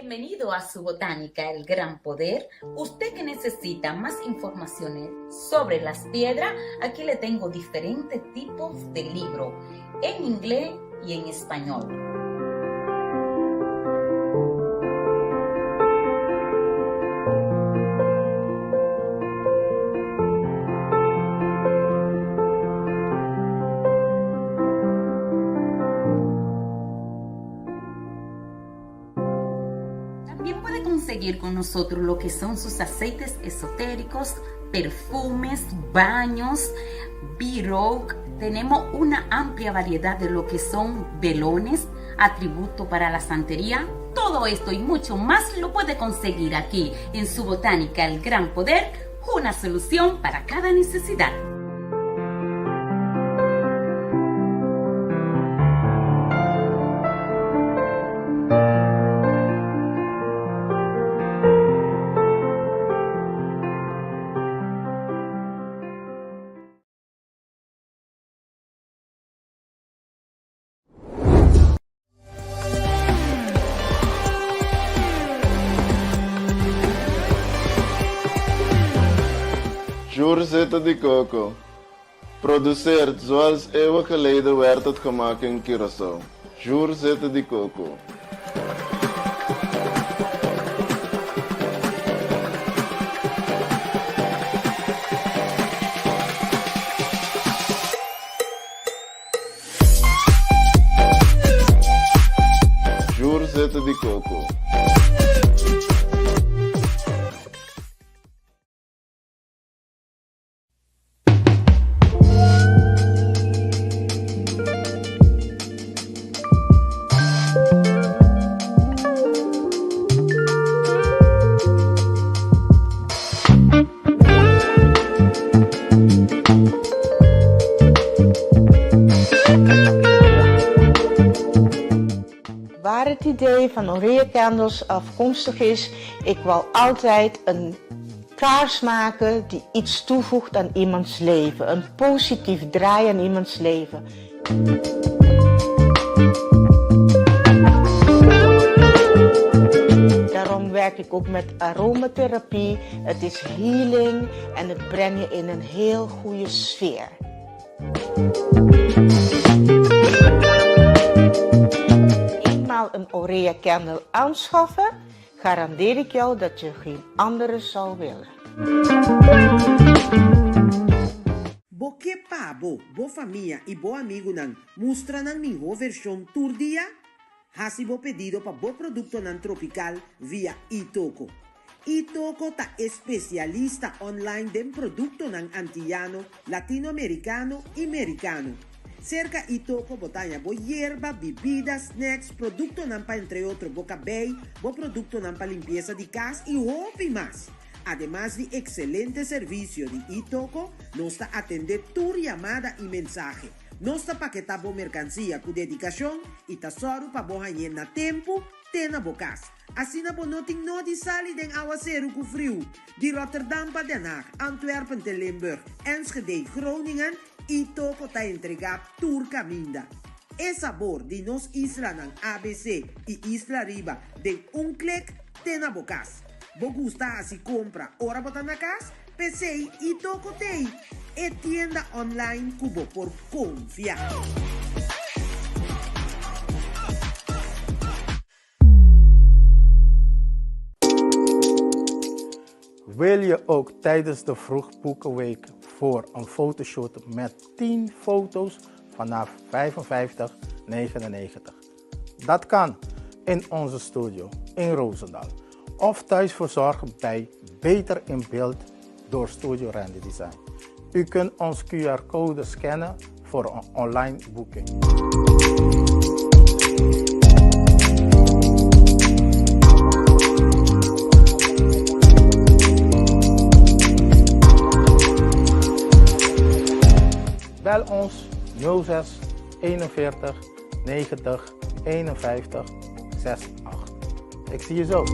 Bienvenido a su botánica, el gran poder. Usted que necesita más informaciones sobre las piedras, aquí le tengo diferentes tipos de libros, en inglés y en español. También puede conseguir con nosotros lo que son sus aceites esotéricos, perfumes, baños, B-Rogue. Tenemos una amplia variedad de lo que son velones, atributos para la santería. Todo esto y mucho más lo puede conseguir aquí en su botánica El Gran Poder, una solución para cada necesidad. Juurzitten de coco. Produceert zoals eeuwen geleden werd het gemaakt in Curaçao. Juurzitten de coco. Juurzitten de coco. Waar het idee van Aurea Candles afkomstig is, ik wil altijd een kaars maken die iets toevoegt aan iemands leven. Een positief draai aan iemands leven. Daarom werk ik ook met aromatherapie. Het is healing en het brengt je in een heel goede sfeer. Een Aurea Candle aanschaffen, garandeer ik jou dat je geen andere zal willen. Bo que pabo, bo familia y bo amigo nan mustra nan minho versión tour dia? Hasi bo pedido pa bo producto nan tropical via Itoco. Itoco ta especialista online den producto nan antillano, latinoamericano y americano. Cerca Itoco botanya bo hierba, bebidas, snacks, producto nampa entre otros boca bay, bo producto nampa limpieza de casa y hopi más. Además de excelente servicio de Itoco, nos está atender tu llamada y mensaje. Nos está paquetar bo mercancía con dedicación y tesoro pa bo hanyen na tempo, tena bocas. Así na bo noting no di sali den aguacero ku frio. Di Rotterdam pa Den Haag, Antwerpen te Limburg, Enschede, Groningen, Itoco ta entregar tour caminda. El sabor de nos isla nan ABC y Isla Riba de un clic tena bocas. Bo gusta así compra ora botanacas, PC Itoco Tei. E tienda online cubo por confiar. Wil je ook tijdens de vroegboekenweek voor een fotoshoot met 10 foto's vanaf $55,99? Dat kan in onze studio in Roosendaal of thuis verzorgen bij Beter in Beeld door Studio Randy Design. U kunt ons QR-code scannen voor een online boeking. Bel ons 06 41 90 51 68. Ik zie je zo.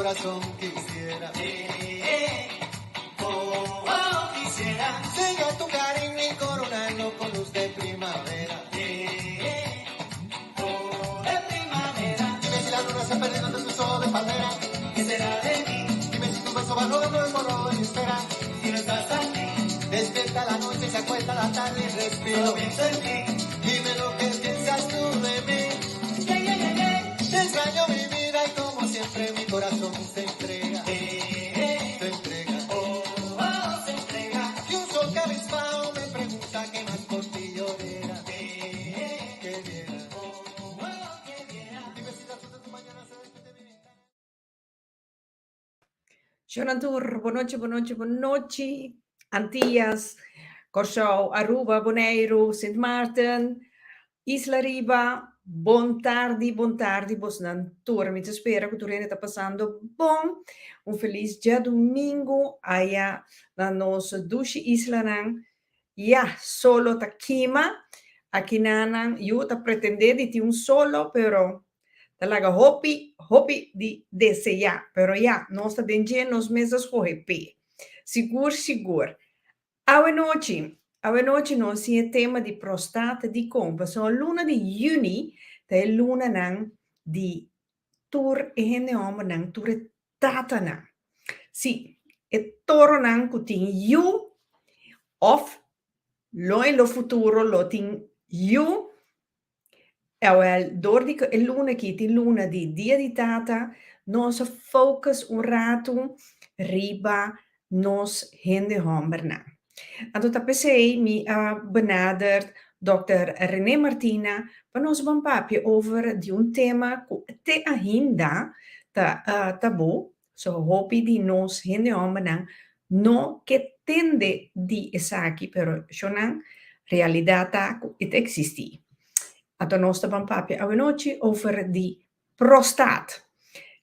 corazón quisiera. Quisiera sellar tu cariño y coronarlo con luz de primavera. De primavera. Dime si la luna se ha perdido entre tus ojos de palmera. ¿Qué será de mí? Dime si tu beso va rodando el morro y espera. Si no estás aquí, despierta la noche, se acuesta la tarde y respiro. Pienso en ti. Dime lo que piensas tú de mí. Te extraño mi vida y como siempre mi corazón se entrega. Se entrega. Se entrega. Y un sol cabizbajo me pregunta qué más por ti llorera. Que viera. Que viera. Dime si las 2 de tu mañana se despide bien. Jonathan, boa noite. Antillas, Curaçao, Aruba, Bonaire, Sint Maarten, Isla Riba. Buon tardi, vos nan turmi. Te spero que tu rene tá passando bom. Feliz dia domingo aí na nossa dushi isla nan. Ja, solo ta kima. Aqui nanan, eu tá pretendendo de solo, pero tá laga hopi de desejar. Pero ja, nós tá dentro nos mesas correpe. Seguro. Awe noite nós tinha tema de prostata de compra. So luna de juni, tá luna nan de tur e homem nan tur tata nan. Si, toro nan kutin you of lo in lo futuro lo tin you. Door die luna die luna di dia di tata, nos focus rato riba nos homem nan. En tot pensei me benaderd Dr. René Martina van ons papje over die tema te ainda tabu, so hopi di nos homem no que tende di esaki, pero shonan realidad it existi. En ons papje avenoci over die prostat.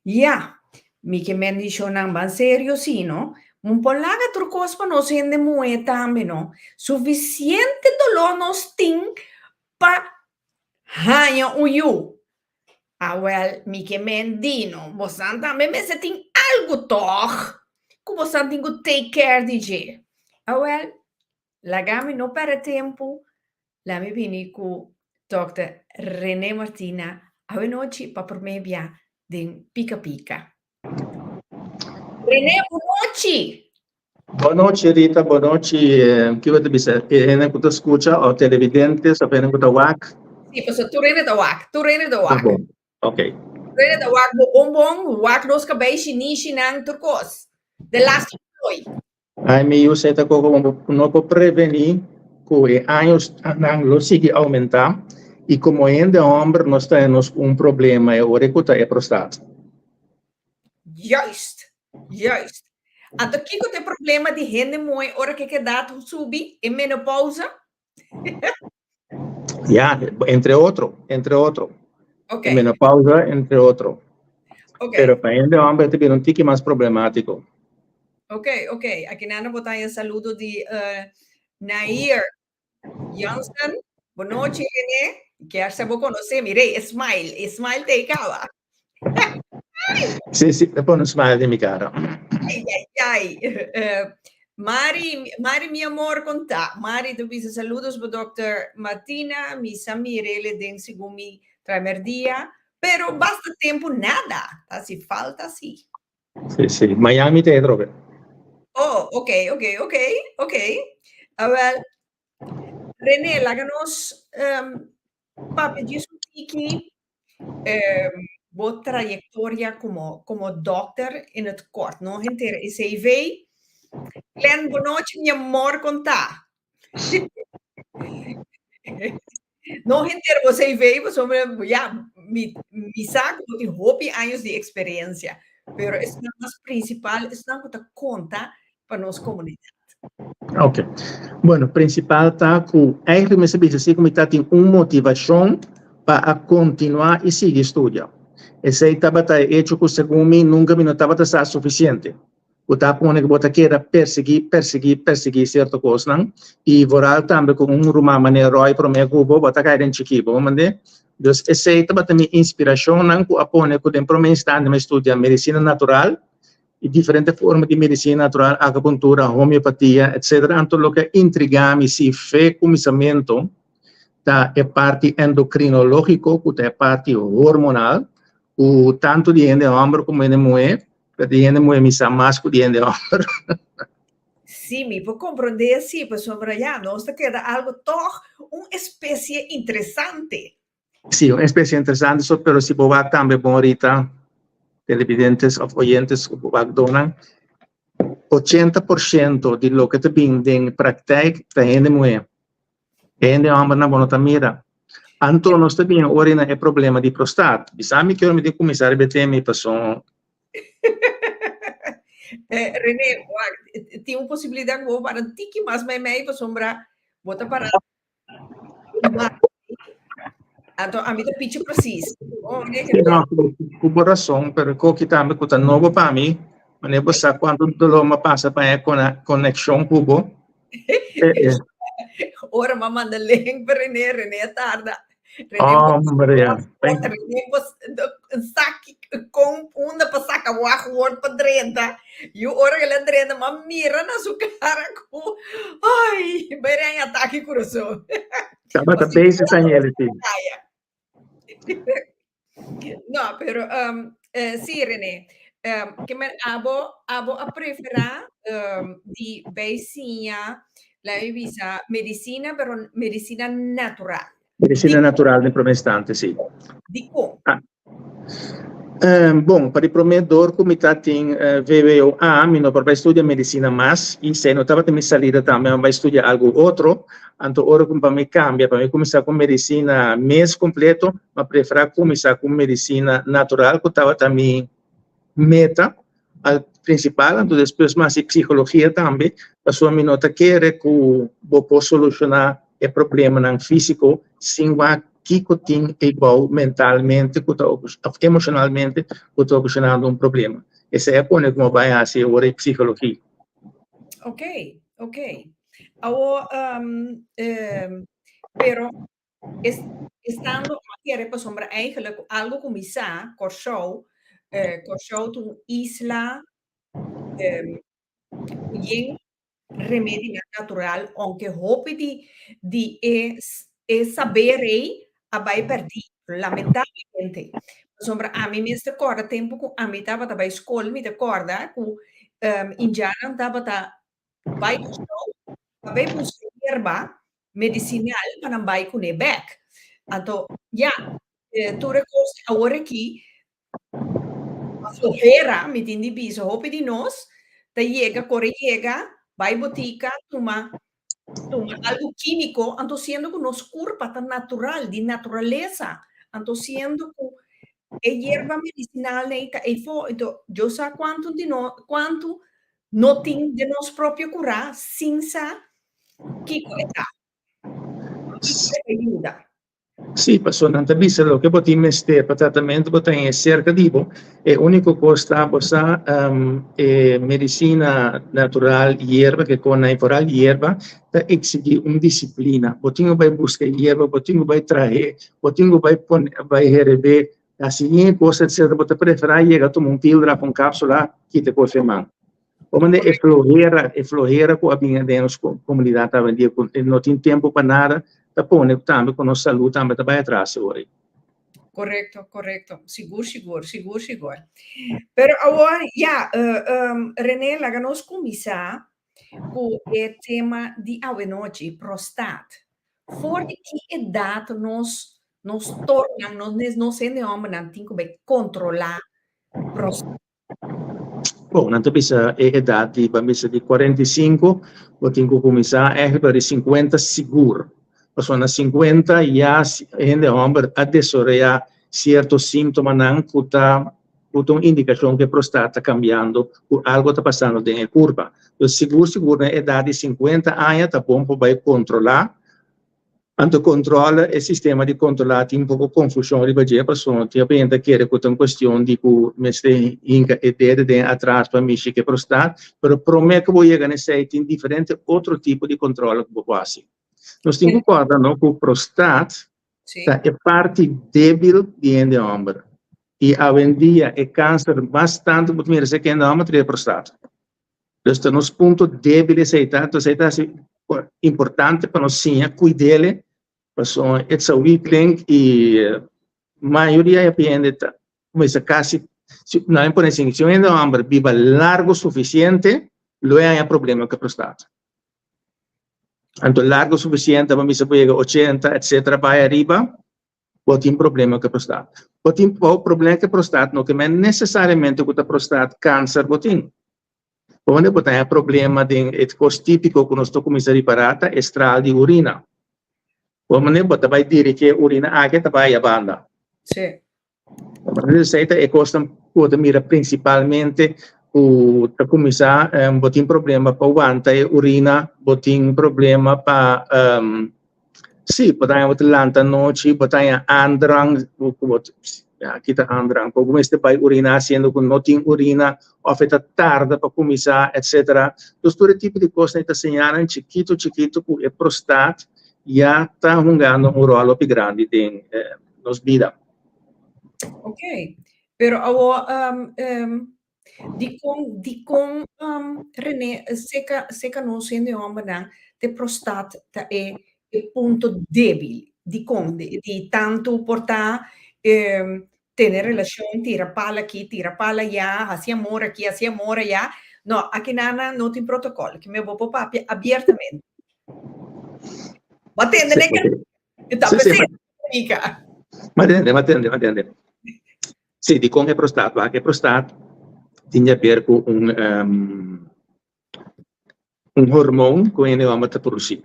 Ja, mi che men di shonan ban serio sino, un po' laga turcos pa nos hende mueta no suficiente dolor nos ting pa hanya uyu. Mi che mendino, bosanta me se ting algo toch, ku bosanta go take care di je. Lagami no per tempo, la mi vini ku Dr. René Martina, avenoci pa per me via den pica. René, buonanotte. Buonanotte Rita, buonanotte. Chi vuoi dire? Che tu scusa o televidente, sapendo che tu wak? Sì, posso tu rene da wak. Ok. Rene da wak, wak nos cabeça nishi nang turcos. The last boy. Ai mi io sei como no può prevenir que años lo sigue aumentar e como ainda homem nós temos problema é o recuta é prostata. Juist. Então, o que tem problema de rende mooi, ora que dá subir em menopausa? Ja, entre outro. Okay. Menopausa, entre outro. Okay. Pero para ainda homem tem um tique mais problemático. Ok. Aqui na botar um saludo de Nair Jansen. Boa noite, René. Quer saber conhecer? Mirei, Smile te cava. Sì, poi non smile di mi cara. Ai. Mari, mi amor, conta. Mari, tu dices saludos por Dr. Martina, mi Samirele, den segumi tramerdia, pero basta tempo nada. Así falta, sí. Sì, Miami te trovi. Oh, ok. A ver, René, láganos, papi, dice aquí, boa trayectoria como doctor in het kort. Nog een keer CV. Glenn, bonoche, mi amor, conta. Nog een keer o CV, mi saco de hobby años de experiencia. Pero es más principal, es una cosa conta para nuestra comunidad. Ok. Bueno, principal está que eigenlijk me sabia assim como está tem motivação para continuar e seguir estudando. Esse estava hecho que segundo mim nunca me notava estar suficiente. Bota pone que bota queda perseguir certa coisa, não? E voral também com rumah maneira roi para mim cubo, bota cair em chiquibo, mande. Dus aceita bota minha inspiração, não? Que apone que tem promessa estando me estudia medicina natural e diferentes formas de medicina natural, acupuntura, homeopatia, etc. Então, o que intriga-me se fé começamento da é parte endocrinológico, que é parte hormonal, o tanto de homem como de mulher. Diende mulher misa mais que diende homem. Sim, me può comprender, sim, pues sobre allá, nos te queda algo toch, uma espécie interessante. Sim, uma espécie interessante, pero se você também bom ahorita, televidentes ou oyentes, você donan 80% de lo que te vende em prática da gente mulher. Gente homem na boa mira. Anto nós também orina é problema de prostate. Bisami que eu me digo começar a beter me passou. René, tem uma possibilidade de para um tique mais meio para sombra, bota para então a mim tá pitch preciso. Não, com coração, pero que também com novo para mim, mas você quando dolor passa para a conexão cubo. Ora ma manda link para René tarda. Maria. René saque com uma para sacar o arroz para drenda. E ora ela drenda, mas mira na sua cara com ai, bem ataque coração. Estava tá bem sem ele. No, pero sì, René, che me abo a preferar di vecina la visa medicina, però medicina natural. Medicina natural de promestante, sì. Di come? Bom, para o promedor, como está tem VWA, meu vai estudar medicina mais, e se não estava também salida também, vai estudar algo outro, então agora como para mim cambia, para mim começar com medicina mês completo, mas prefiro começar com medicina natural, que estava também meta, a principal, então depois mais psicologia também, a sua minota quer que vou solucionar o problema não físico, sem que tem igual mentalmente, emocionalmente, que está ocasionando problema. Esse é como vai a ser a psicologia. Ok. Agora, pero estando aqui para sombra eigenlijk algo começar com show tu isla bien remédio natural, aunque hope de saber a vai perder, lamentavelmente. Sombra a mim me recorda tempo que a mim estava na escola, me recorda que indiana estava vai vai buscar erva medicinal para não vai com back. Então, tu recordas agora aqui a flojera, me entende biso, hope de nós, chega, vai botica, toma algo químico, ando siendo que nos curpa tan natural, de naturaleza, ando siendo que hierba medicinal, então, eu sei quanto não tem de nós próprio curar, sem sa que coisa. Ajuda. Sì, sono visto lo che potremmo stare per trattamento, potremmo cerca di è unico costa medicina natural hierba che con natural hierba da exigir una disciplina. Potremmo vai buscar hierba, potremmo vai traer, potremmo vai receber a seguinte coisa, etc. Potremmo preferir chegar a tomar píldora com cápsula que te confirmar. Como é flojera com a minha dentro da comunidade, não tem tempo para nada. Tapone também com nossa saúde também vai atrás hoje. Correto. Seguro. Pero agora, René, la nós começar com o tema de noite, prostate. For de que idade nós tornamos, nós sendo homem, não tem que controlar prostate? Bom, não tem a idade de 45, eu tenho que começar para 50 seguro. Persona 50 já gente homem adesso certos sintomas não puta uma indicação que a prostate está cambiando, algo está passando dentro da curva. Então, seguro na idade de 50 anos está bom para controlar Quando controla il sistema di controllati un po' confusione di base persone ti appunto che è una questione di cui meste inca e de atrás para mim che prostat però prometto che voi che sei in differente altro tipo di controllo che quasi non stiamo guardando che prostat è parte debole di endosperm e avendia è câncer bastante per dire che endosperm è prostat. Questo è uno spunto debole sei tanto importante per nos sim cuidele perché è un weak link e maioria dipende come se quasi non è se un hombre viva largo sufficiente lo è un problema che prostata tanto largo sufficiente per mi se può 80 eccetera vai arriba può un problema che prostata può un problema che prostata non che non necessariamente con prostata câncer può quando potete un problema di tipico che non sto come si riparata è strada di urina. Quando potete dire che urina anche vai a banda. Sì. E questo può mira principalmente come sa un problema per quanta urina, un problema per sì, potete l'anta noci, potete andrang, kita andrang, come se vai urina haciendo con notin urina, o feta tarda para começar, etc. Então, todo tipo de coisa está señalando chiquito, que o prostat já está jugando um rol più grande em nos vida. Ok, pero René, seca non sendo homem de prostat è il punto debole di tanto portar tener relación, tira pala aquí, tira pala allá, así amor aquí, así amor allá. No, aquí nada, no tiene protocolo, que me voy a papá abiertamente. Ma attende, Ma attende. Sì, di come prostat, che prostat tiene per un hormone che ne va a produrre.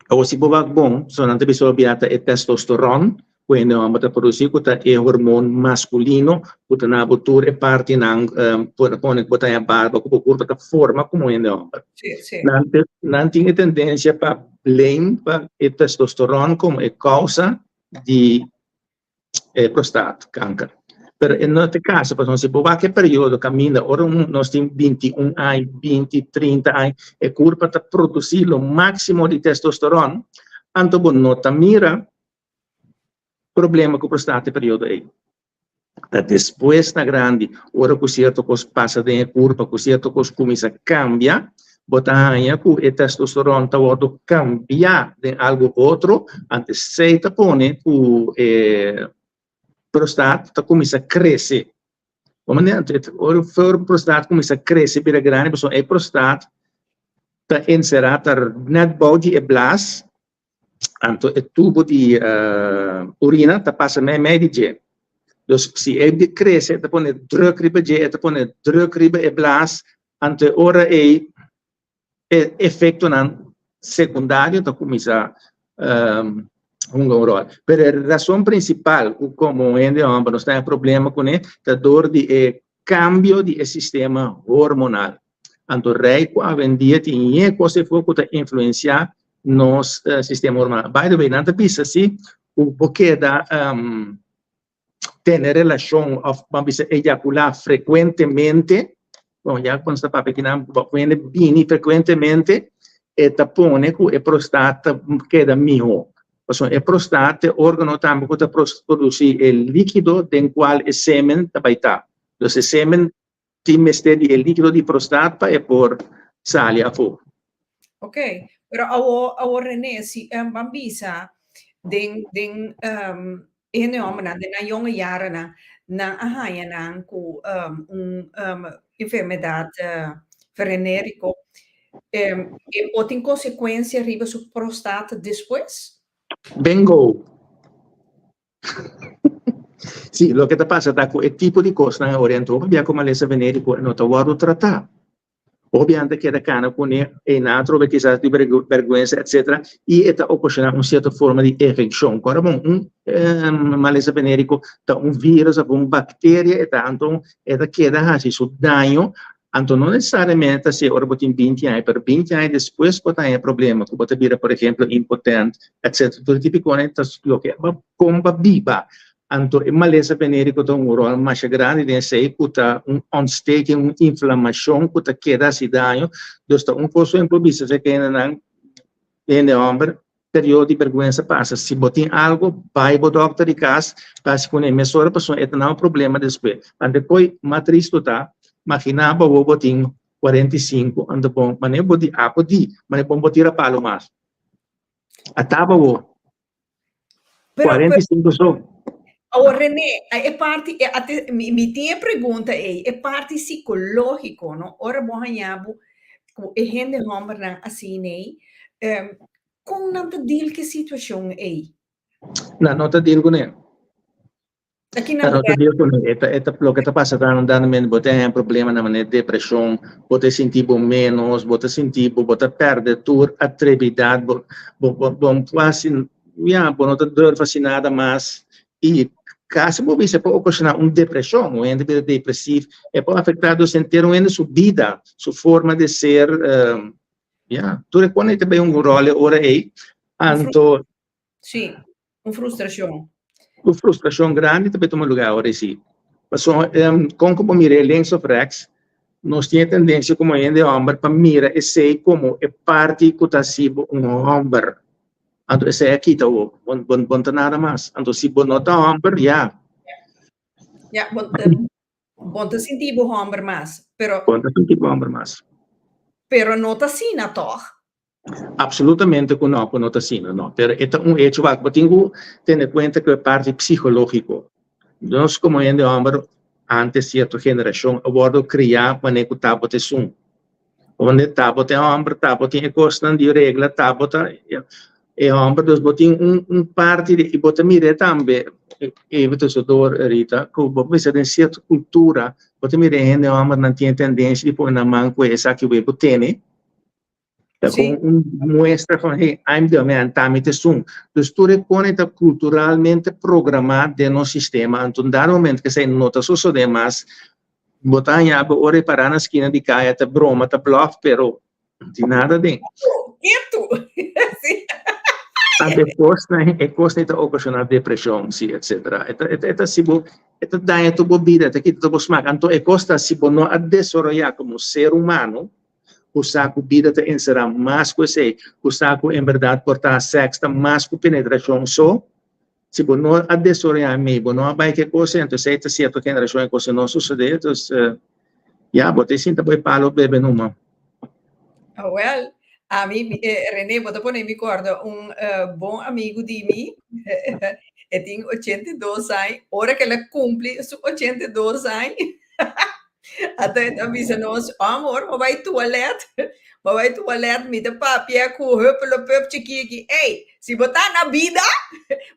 O si può bom, sono anche bisogna e testosterone, quindi vamos a produrre il hormone masculino, che na buture parti nang pone botanya barba che curva forma come in hombre. Sì. Non tiene tendenza a blame il testosterone come causa di prostate cancro. Per in questo caso, non si può che periodo cammina, ora non stiamo 21 anni, 20, 30 anni, e curva a produrre il massimo di testosterone, tanto nota mira problema con prostate periodo aí. Depois na grande, ora com certo cos passa de curva, com certo cos começa a cambiar, botanha com o testosterona tá outro cambiar de algo outro, antes se tá pone com prostate tá começa a crescer. Como né, ora for prostate começa a crescer para grande, pessoa é prostate tá encerrada net body e blas. Anto il tubo di urina ta passa mee di je. Dus si e cresce, ta pone drukribe je, ta pone drukribe e blas, anto ora è effetto nan secondario ta comincia un rol. Per la ragione principale, come endosperm non sta un problema con è ta dor di cambio di sistema hormonale. Anto rei qua vendia ti e cose fu che influenza nos sistema hormonal. By the way, nanta pisa si o porque da tener relación vamos a eyacular frecuentemente, bueno, ya cuando sta papi che viene bini frequentemente e tapone cu e prostata queda mio. Perché e prostate organo tambo che produce il liquido del quale il semen tabaita. Lo se semen ti mette il liquido di prostata e por sali a fuoco. Ok, però a René si bambisa den enorme na jonge jaren na ahaya ku enfermedad venérea e pode em consequência arriba su prostate después. Bingo. Sì, lo che ti passa da quel tipo di cosa in Oriente, abbiamo come le venerico non ti guardo trattare. Ovviamente che da cana con è nato perché sa di vergogna eccetera e sta occasiona una certa forma di infezione ora un malese venerico da un virus o un batteria e tanto è da che da hasi su danno Então, não necessariamente se ora botin 20 anos, pero 20 anos depois pode ter problema, que pode vir, por exemplo, impotente, etc. Tudo tipo de coisas que pomba biba. Então, é maleza venérico de rol mais grande, de sei que ontsteking, inflamação, que queda se dano. Então, coisa improviso, se que não é homem, período de vergonha passa. Se botin algo, vai para o doctor de casa, passa com a emissora, pessoa, é não problema depois. Depois, matriz total. Imaginava o botinho 45, ando bom, mas nem boti apodi, mas bom botir a palo mais. Atava o 45 só. Oh, René, é parte, me tinha pergunta aí, é parte psicológico, não? Ora, bom, hanhabo, é gente homem assim, né? Com nada deal que situação aí? Não te digo, né? Aqui na Não te digo, né? O que está passando, dando botar problema na maneira depressão, botar sentir menos, botar sentir, botar perder tua atrevidade, bom, quase, não te dor fascinada, mas, e caso você pode ocasionar uma depressão, um indivíduo depressivo, pode afetar o sentido de sua vida, sua forma de ser, tudo quando também rol ora aí, então, sim, uma frustração. Uma frustração grande também toma lugar ora sim. Mas como mirei links of rex, nós temos tendência como ainda homem para mirar e sei como é parte que está sendo homem. Então, esse é aqui, então, bom nada mais. Então, se bom não está homem, bom te sentir bom homem mais. Bom te sentir bom homem mais. Pero não está assim, não, Absolutamente que não está assim, não. Pero é hecho que tenho que ter em conta que é parte psicológico. Nós, como ainda homem, antes de certa geração, agora criar para que está bote sum. Onde está bote homem, está bote costa de regra, está bote homem, dus bote parte de bote mire também. Evita sua dor, Rita, que você tem certa cultura, bote mire ainda homem não tem tendência de pôr na mão com essa que o bebo tem. Muestra van, hey, I'm the man, tamite sum. Dus tu reconecta culturalmente programado de no sistema. Então, dá momento que você nota só demais, botar em água, ou reparar na esquina de caia, tá broma, tá bluff, pero de nada dentro. Quieto! A depois, né, é coisa de ocasionar depressão, sim, etc. É sibo, é daí tu bebida, é que tu buscar. Então, é coisa sibo não a desenvolver como ser humano. O saco vida te encerrar mais que você, o saco em verdade portar sexo mais que penetração só, se você não adesorar me, não vai que coisa, então se é certo que a geração coisa não sucede, então você sinta bem palo bebe numa. Well, a mim, René, vou te pôr me corda, bom amigo de mim, tem 82 anos, hora que ela cumpre 82 anos, até avisa-nos, amor, mas vai toalete, me dá papel com o pelo pep chiquinho, ei, se botar na vida,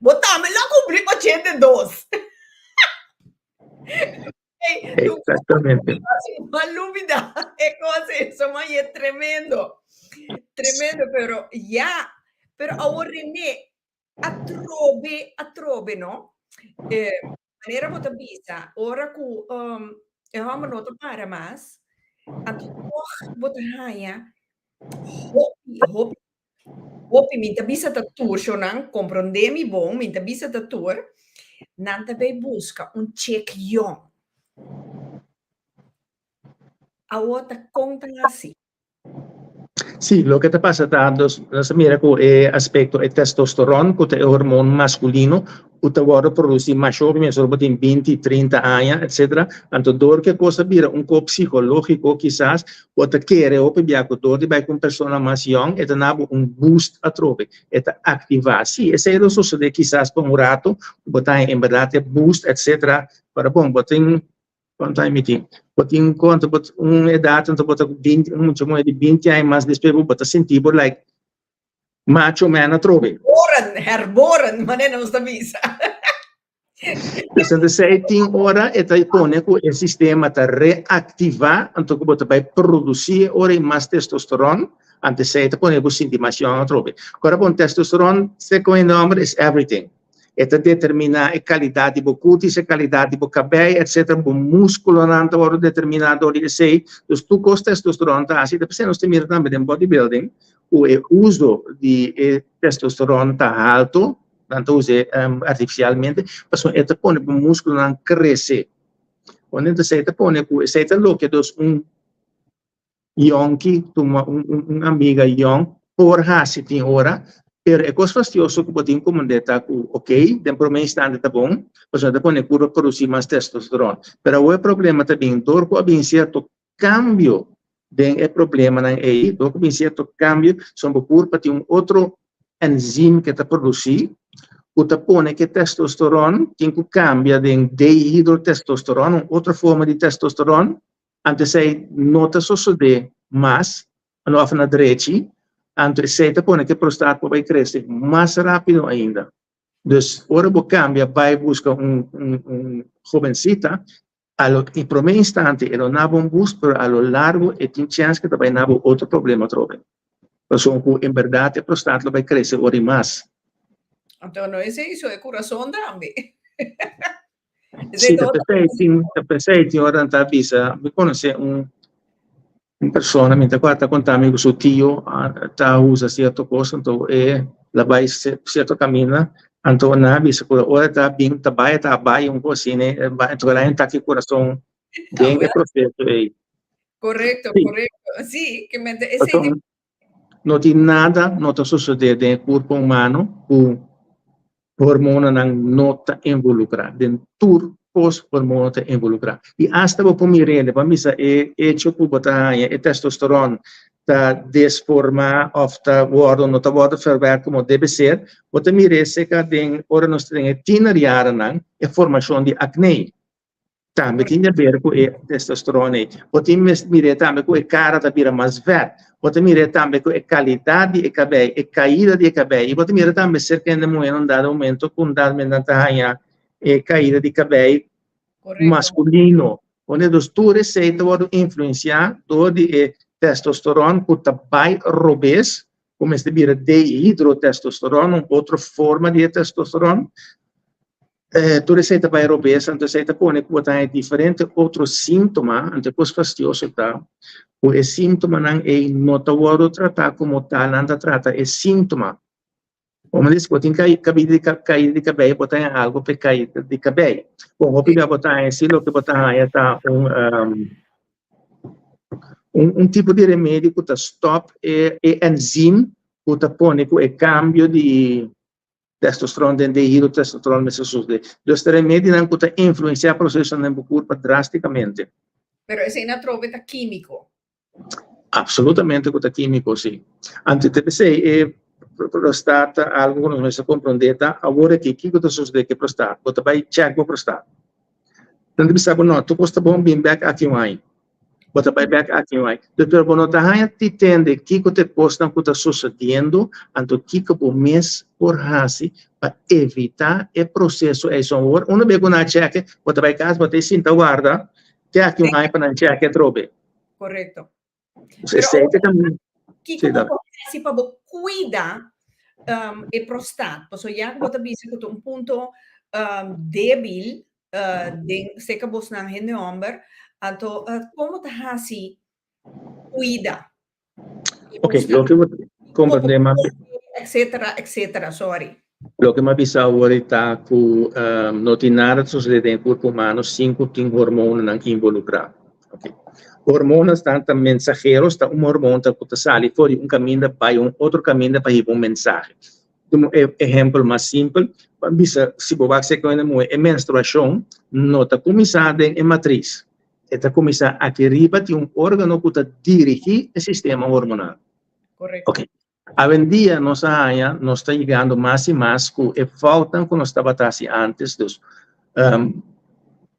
botar me lá cumprir 82. Exatamente. Uma dúvida, é coisa, isso mas é tremendo, pero agora, René, a trove, não? Maneira bota bisa, ora ku eu amo nota para mas a tu bota raia hopi minta bisa ta tour shonan comprendemi bom minta bisa ta tour nanta be busca check yon a outra conta assim. Sì, lo che ti passa tanto, mira che aspetto è testosterone, che è ormone masculino, che ora produce maggiore, mi sono in 20, 30 anni, eccetera. Tanto dor che cosa dire, un po' psicologico, chissà, o te chiede o per bianco dor di una persona più young, e te nabo un boost a trovi, e te attiva. Sì, e se lo succede chissà per un rato, botai in verdade boost, eccetera, per buon, botai quanto hai metti? Botin conto, un'età, tanto bota 20, di 20 anni, ma después bota sentivo, like, macho man a trovi. Herboren, ma non sta visa. Quindi se ti ora e ti pone che il sistema ti reattiva, tanto che bota vai produrre ora más testosterone, antes se ti pone che senti macho a trovi. Ora con testosterone, secondo nome is everything. Esta determina a qualidade do cutis, a qualidade do cabelo, etc. O músculo não está determinado de sei. Então, tu com testosterona tá assim, depois nós temos também em bodybuilding, o uso de testosterona tá alto, tanto usa artificialmente, mas esta põe o músculo não cresce. Quando você põe, você tá louco, dos yonki, amiga young, por hasi tem hora. Pero é coisa fastidioso que pode incomodar com, ok, de primeiro instante tá bom, mas depois é por produzir mais testosterona. Pero o problema também, dor com um certo cambio, é problema na aí, dor com um certo cambio, são por para ter outro enzima que tá produzir, o tá põe que testosterona, tem que cambia de dehidrotestosterona, outra forma de testosterona, antes aí nota suceder mais, não na direita. Antes você põe que a prostática vai crescer mais rápido ainda. Então, ora você cambia, vai buscar jovencita, em primeiro instante, ele não vai buscar, a lo largo, e tem chance que vai ter outro problema. Então, em verdade, a prostática vai crescer ora mais. Então, não é isso, é coração também. Sim, eu pensei, tinha hora de avisar, me conhece persona, mentre guarda con amico suo tio, usa certo cosa, então la vai certo cammina, então na bisa por ora tá bem, tá vai assim, né, então lá tá aqui coração bem que processo aí. Correto. Sim, que mente então, não tem nada, não está sucedendo no corpo humano, o hormona não está involucrado, dentro os hormonas involucradas. E hasta o pomirele, para mim, é hecho por botar a testosterona está desformar of the water, não está water ferver como deve ser, o mirese que tem, ora nós temos tinariara a formação de acne. Também tem a ver com a testosterona. O mirese também com a cara da vira mais verde. O mirese também com a qualidade de cabelo, a caída de cabelo. E o mirese também cerca de um dado momento, com dado mentanha, caída de cabelo masculino, onde os tu receita vão influenciar do de testosterona que vai robes, como este vira dehidrotestosterona, outra forma de testosterona, tu receita vai robes, então receita põe que botar diferente outro sintoma, então coisa fastidiosa tá, o sintoma não é nota o tratar como tal, não trata é sintoma. Como diz, pode cair de cabelo, botar algo para cair de cabelo. Bom, o que botar assim, o que botar é tipo de remédio que está stop e enzima que está põe que é cambio de testosterona, de hidrotestosterona, mas isso é. Este remédio não está influenciar o processo do corpo drasticamente. Pero esse não trova químico. Absolutamente que está químico, sim. Antes de você prostata, algo que nós compreendemos, agora que o que sucede que prostata, você vai check o prostata. Então, você sabe, não, tu gosta bom bem back aqui vai. Você vai back aqui vai. Então, quando você entende que te posta que está sucedendo, então que o mês por assim para evitar o processo é só uma vez que você check, você vai casa, você sinta guarda, que aqui vai para check trobe. Correto. Você sente também. Que se para cuidar o prostat, porque já que você diz que um ponto débil de que você não tem homem, então como te assim cuida? Ok, lo que compreendemos, etc. Sorry. Lo que me avisa ahorita que não tem nada sucedendo no corpo humano, 5 tem hormonas involucradas. Okay. Hormonas estão mensageros, está hormona que sai fora caminho para outro caminho para ir mensagem. Um exemplo mais simples, se você quer a menstruação, não está começando em matriz. Está começando aqui arriba de órgão que está dirigir o sistema hormonal. Correto. Ok. Hoje em dia, nós estamos chegando mais e mais com a falta que nós estávamos antes dos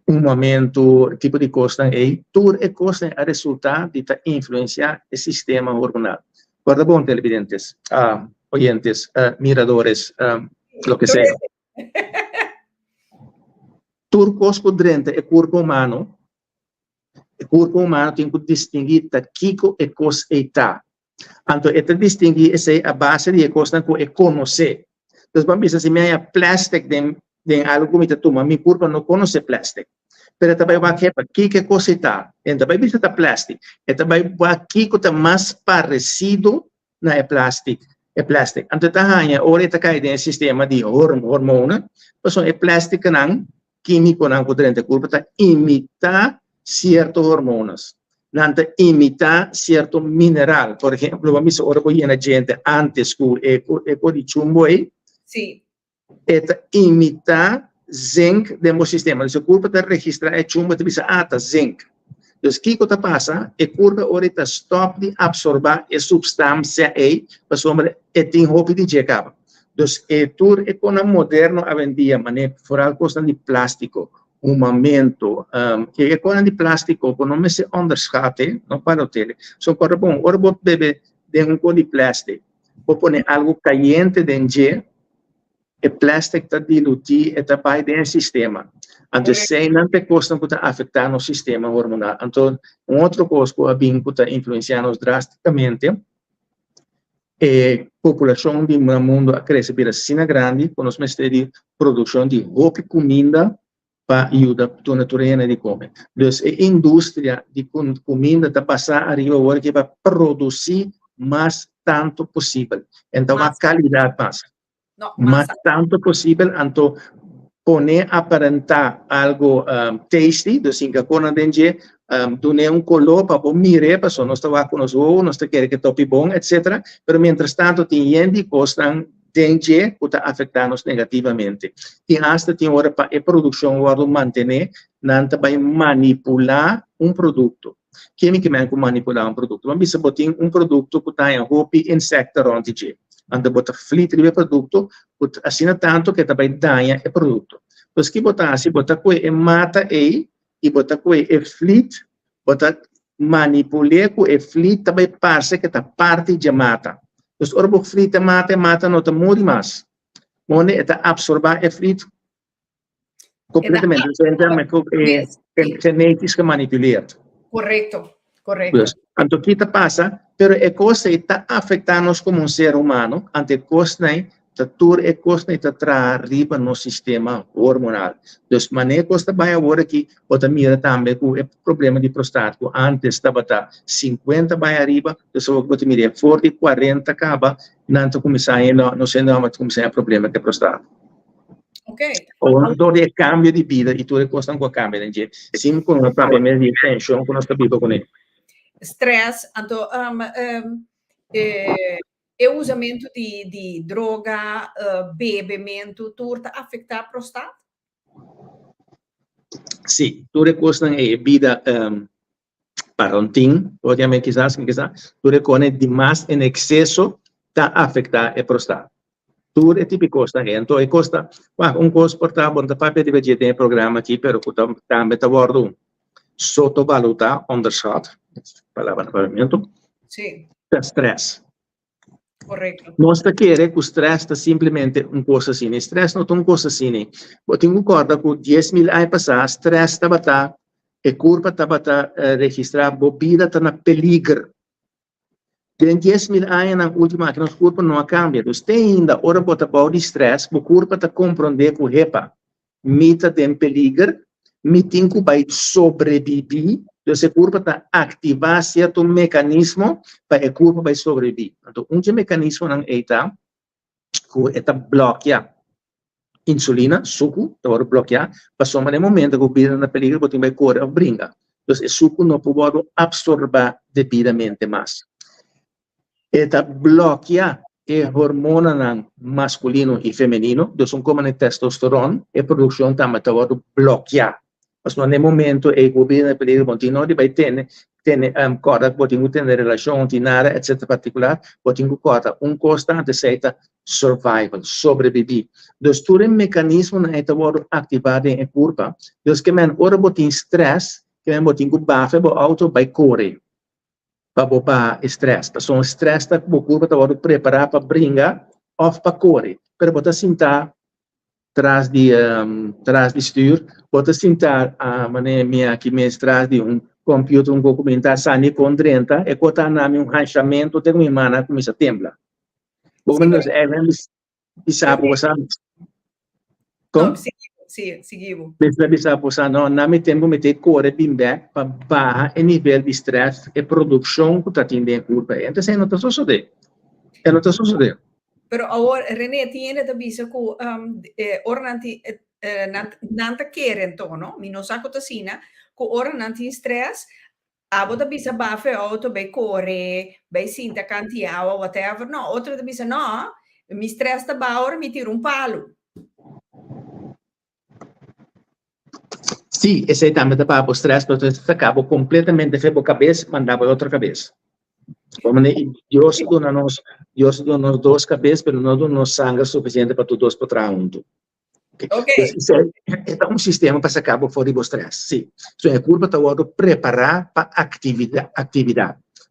momento, tipo de coisa, e tudo é coisa a resultado de influenciar o sistema hormonal. Guarda bom, televidentes, oyentes, miradores, lo que sea. Tudo coisa dentro do corpo humano tem que distinguir da kiko e coisa e tá. Então, distinguir é a base de coisa que é conhecer. Então, vamos dizer, se me plástico de algo que toma, minha curva não conhece plástico. Pero também vai aqui que coisa está. Então, vai ver plástico. E também vai aqui que está mais parecido na plástico. É plástico. Então, tá ora está caindo em sistema de hormona, mas é plástico não químico não que dentro da curva está imita certos hormonas. Não imita certo mineral. Por exemplo, vamos ora vou ir na gente antes que o de chumbo aí. Sim. Eta imita zinc do sistema. Então, a curva está registrada é chumbo, está zinc. Então, o que está passando? A curva ahorita stop de absorver a substância aí, para sombra, e tem roupa de acaba. Então, a tour econômica moderna a vendia, mas fora costa de plástico, um momento, que a economia de plástico, quando não se underschate, não para o tele. Só para bom, ora vou beber de pouco de plástico, vou pôr algo caliente dentro. O plástico está diluído e está para dentro do sistema. Então, se não tem coisa que está afetando o sistema hormonal. Então, outra coisa que está influenciando drasticamente é a população do mundo cresce para cima grande, com os mestres de produção de roupa e comida para ajudar a natureza de comer. Então, a indústria de comida está passando arriba agora que vai produzir mais tanto possível. Então, a qualidade passa. No, Mas tanto possível, então, poner aparentar algo tasty, assim, que quando a gente dá color para mirar, para nós estamos com os olhos, nós queremos que tope bom, etc. Mas, mientras tanto, tem gente que está dentro que está afetando negativamente. E hasta tem hora para a produção, para manter, não vai manipular produto. Quem que manipular produto? Vamos dizer, botar produto que está em roupa e insecto onde é. Anda bota flit de produto, assina tanto que também danha o produto. Então, que botar assim, botar com e mata e botar com e flit, botar manipular com e flit também parece que tá parte de mata. Então, ora o flit mata não tá morre mais. Onde está absorver e flit completamente. Então, é genética manipulado. Correto, correto. Então, o que passa? Pero a coisa está afetando-nos como um ser humano, ante a coisa está arriba no sistema hormonal. Então, maneira coisa vai agora que pode mirar também com o problema de prostático. Antes estava 50 vai arriba, então você mira 40, 40 acaba, não começar não sei não, mas começar a problema que é prostático. Ok. Ou todo é cambio de vida e tudo é coisa com cambio, né? Sim, com uma problema de tensão, com nossa vida com ele. Stress, então, o usamento de droga, bebimento, tudo afeta a próstata? Sim, tudo é coisa de vida parenting, obviamente quizás, tudo é coisa de mais em excesso está afetar a próstata. Tudo é típico coisa, então é coisa, coisa portável, não para de ter programa aqui, pero também está guardando sotovalutar, undershot, palavra novamente. Sim. Stress. Correto. Nós queremos que o stress está simplesmente uma coisa assim. Stress não é uma coisa assim. Eu tenho concorda que 10.000 anos passados, stress estava a curva estava registrada, a vida está na peligro. Tem 10.000 anos na última que nossa curva não cambia. Então, tem ainda hora bota de stress, a curva está compreender que o repa, mita tem peligro, mitin que vai sobreviver, então a curva está ativar certo mecanismo para a curva vai sobreviver. Então, mecanismo não está que está bloquear insulina, suco, está bloquear, passou no momento que o vida na peligro, você vai correr a brinca. Então, o suco não pode absorver devidamente mais. Está bloquear o hormona masculino e feminino, então, são como a testosterona, a produção também está bloquear. Mas no momento em que o vida na peligro continua, vai ter corda, pode ter relação, nada, etc. particular, pode ter corda, constante seita survival, sobreviver. Então, todo o mecanismo está ativado em curva. Então, que man ora botin stress, que man botin que bafe, o auto vai correr. Para stress. Então, o stress está com a curva, está preparar para brincar, ou para correr. Pero botar sentar trás de stuur, pode sentar a maneira que me traz de computer, documentar, sani com 30, e botar na um ranchamento, tem uma mana começa a temblar. Bisabu sa No, seguimos. Bisabu sa no na me tempo mete core bimbe para baja o nível de stress e produção que tá tendo em curva. Então se não tá sucedendo. Não tá sucedendo. Pero ahora René tiene de visa que ornanti nanta keren to no mi no saco tacina ko ornanti stress abo de visa bafe auto bei core bei sinta cantiao whatever no outro de visa no mi stress da baur mi tiro palo. Sim, esse também dá para o stress, porque você acaba completamente feio a cabeça, mandava outra cabeça. Deus dá nos duas cabeças, mas não dá sangue suficiente para todos para trás junto. Okay. É um sistema para sacar fora do stress. Sim. Então, é culpa de preparar para atividade.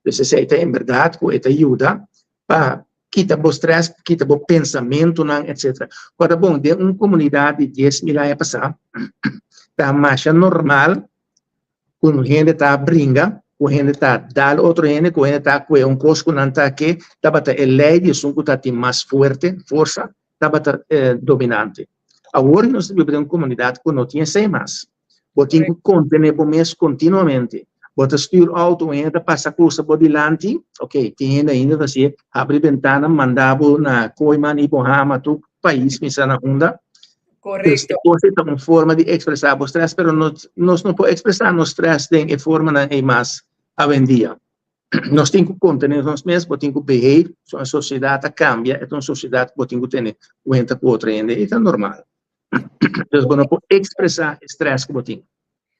Então, essa é em verdade que ajuda para quitar o stress, quitar o pensamento, etc. Agora, bom, de uma comunidade de 10 mil anos passar, tá mais normal, quando a gente está brinca, quando a gente está dando outro gente, quando a gente está com um coisa que não está aqui, tá bata a lei de som que está mais forte, força, tá bata dominante. Agora nós vivemos em uma comunidade que não tinha sem mais. Botem que contener o mês continuamente. Bota estuur auto en gente passa coisa por delante, ok, tem ainda assim, abre ventana, mandava na coima e bohama tu país, misa na onda. Correcto. Você é uma forma de expressar o stress, mas nós não podemos expressar o stress de forma mais avendia. Nós temos que contener nós mesmos, temos que behave, a sociedade cambia, é uma sociedade que temos que ter conta com outra ainda, e é normal. Então, não pode expressar stress que temos.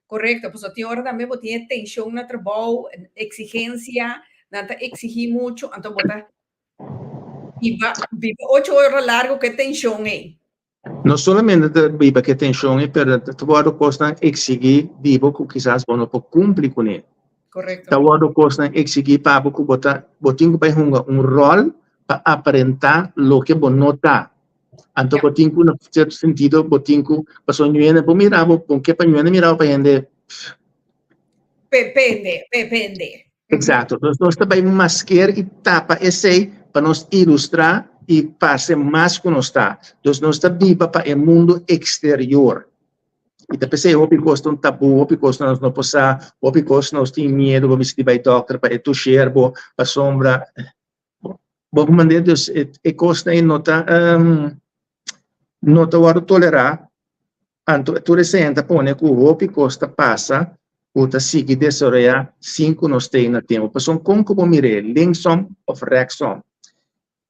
Correcto, pues a ti ahora también tiene tensión en el trabajo, exigencia, nada exigir mucho, entonces bota vive 8 horas largo, ¿qué tensión es? No solamente vive que tensión, pero todo costa exigir vivo que quizás no puede cumplir con él. Correcto. Todo costa exigir para que botingo para un rol para aparentar lo que no está. Anto botingo no certo sentido botingo pasó ñuene po mirabo con que pa ñuene mirabo pa gente Depende. Exato. Nós também masquer e tapa esse para nos ilustrar e passe mais que nós está. Então nós está viva para o mundo exterior. E depois se o picosto um tabu, o picosto nós não passar, o picosto nós tem medo, vamos se vai doctor para tuxer, para sombra. Bom, maneira Deus e costa aí nota nota o tolerar, anto tu resenta pone que o picosta passa uta sigi desoreia 5 nos tem na tempo. Passam como mire, linksom of rexom.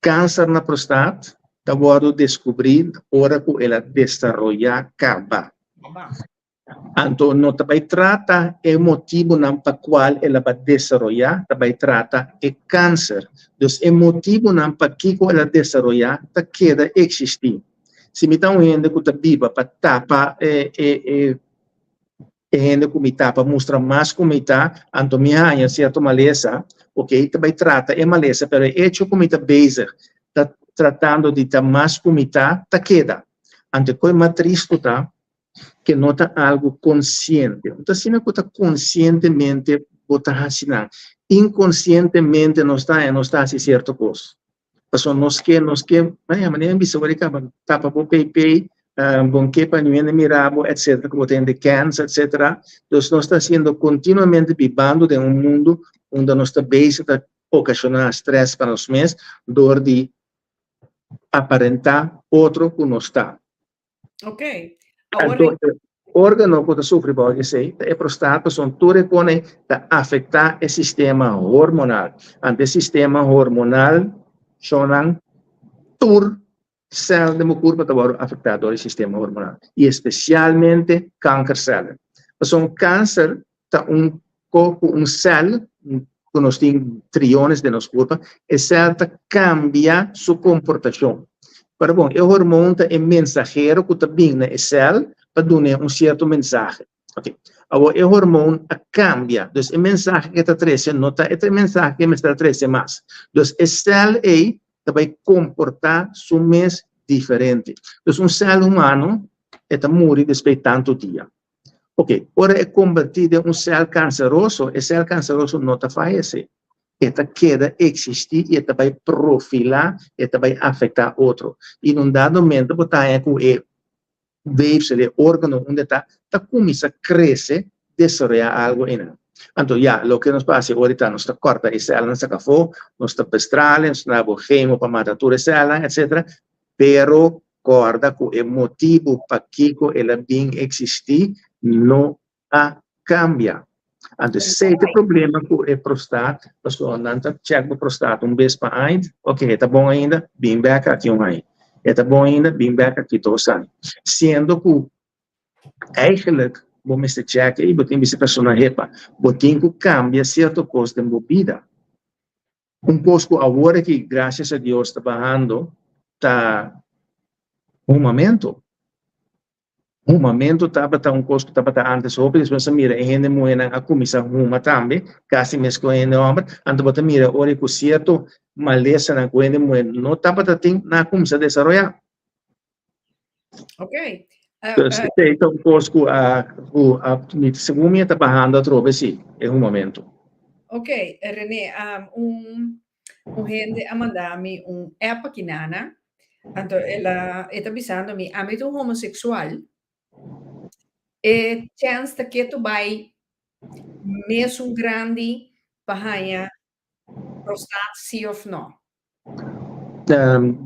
Câncer na prostate, tá vado descobrir ora que ela desarrolla caba. Anto não também trata o motivo não para qual ela vai desarrollar, também trata o câncer. Então, o motivo não para que ela desarrollar, tá queda existir. Se me dá um gente que está viva para tapar gente que me tapa mostra mais como está, anto me há certa maleza, ok, também trata é maleza, pero é hecho como está bezig, está tratando de estar mais como está, tá queda. Anto que é mais triste tá, que não está algo consciente. Então, se não está conscientemente, bota assim, inconscientemente não está assim certa coisa. Então, nós que, maneira bisogna tapa o PayPay, bom que para não mirabo, etc., como tem de câncer, etc. Então, nós estamos sendo continuamente vivendo de mundo onde nós estamos base a ocasionar estresse para nós mesmos, dor de aparentar outro que não está. Ok. Então, órgano que sofre pode ser a prostate, são tudo que afetar o sistema hormonal. Ante o sistema hormonal, sonan tur células de corpo que afetado o sistema hormonal, e especialmente câncer células. Então, câncer está corpo, célula, que nós temos trilhões de nosso corpo, e célula cambia sua comportação. Pero bom, o hormônio é mensageiro que está vindo na célula para dar certo mensagem. Okay. Agora, o hormônio cambia. Então, o mensagem que está trazendo não está, é o mensagem que está trazendo mais. Então, a célula vai comportar seu mês diferente. Então, célula humana está morrendo depois de tanto dia. Ok, agora é convertida em célula cancerosa, e célula cancerosa não está falece. esta queda existir e esta vai profilar, esta vai afetar outro. E num dado momento, botar com o veículo, o órgão onde está começa a crescer, desarrollar algo em ela. Então, já, o que nos passa ahorita, nós está corta essa célula, nós está café, nós está pestrale, nós está queimo para matar toda a célula, etc. Pero, corda com o motivo para que ela bem existir, não a cambia. Então, se tem problema com o prostate, a pessoa não checa o prostate vez para ainda, ok, está bom ainda, bem back aqui ainda. Está bom ainda, bem back aqui todos anos. Sendo que, eigenlijk, vamos checar e botem essa pessoa repa, botem que cambia certo coisa de bebida. Coisa que agora que, graças a Deus, está bajando, está um momento estava coisa que estava antes, depois você mira, a gente moena a comissão uma também, quase mesmo com a gente homem, então você mira, olha que certo maleza na coisa moena, não estava na comissão de desenvolver. Ok. Então, coisa que segundo está bajando a trova, sim, é um momento. Ok, René, gente a mandar-me app aqui, Nana. Então, ela está avisando-me, a mim é homossexual, e chance que tu vai mesmo grande para prostate, sim ou não?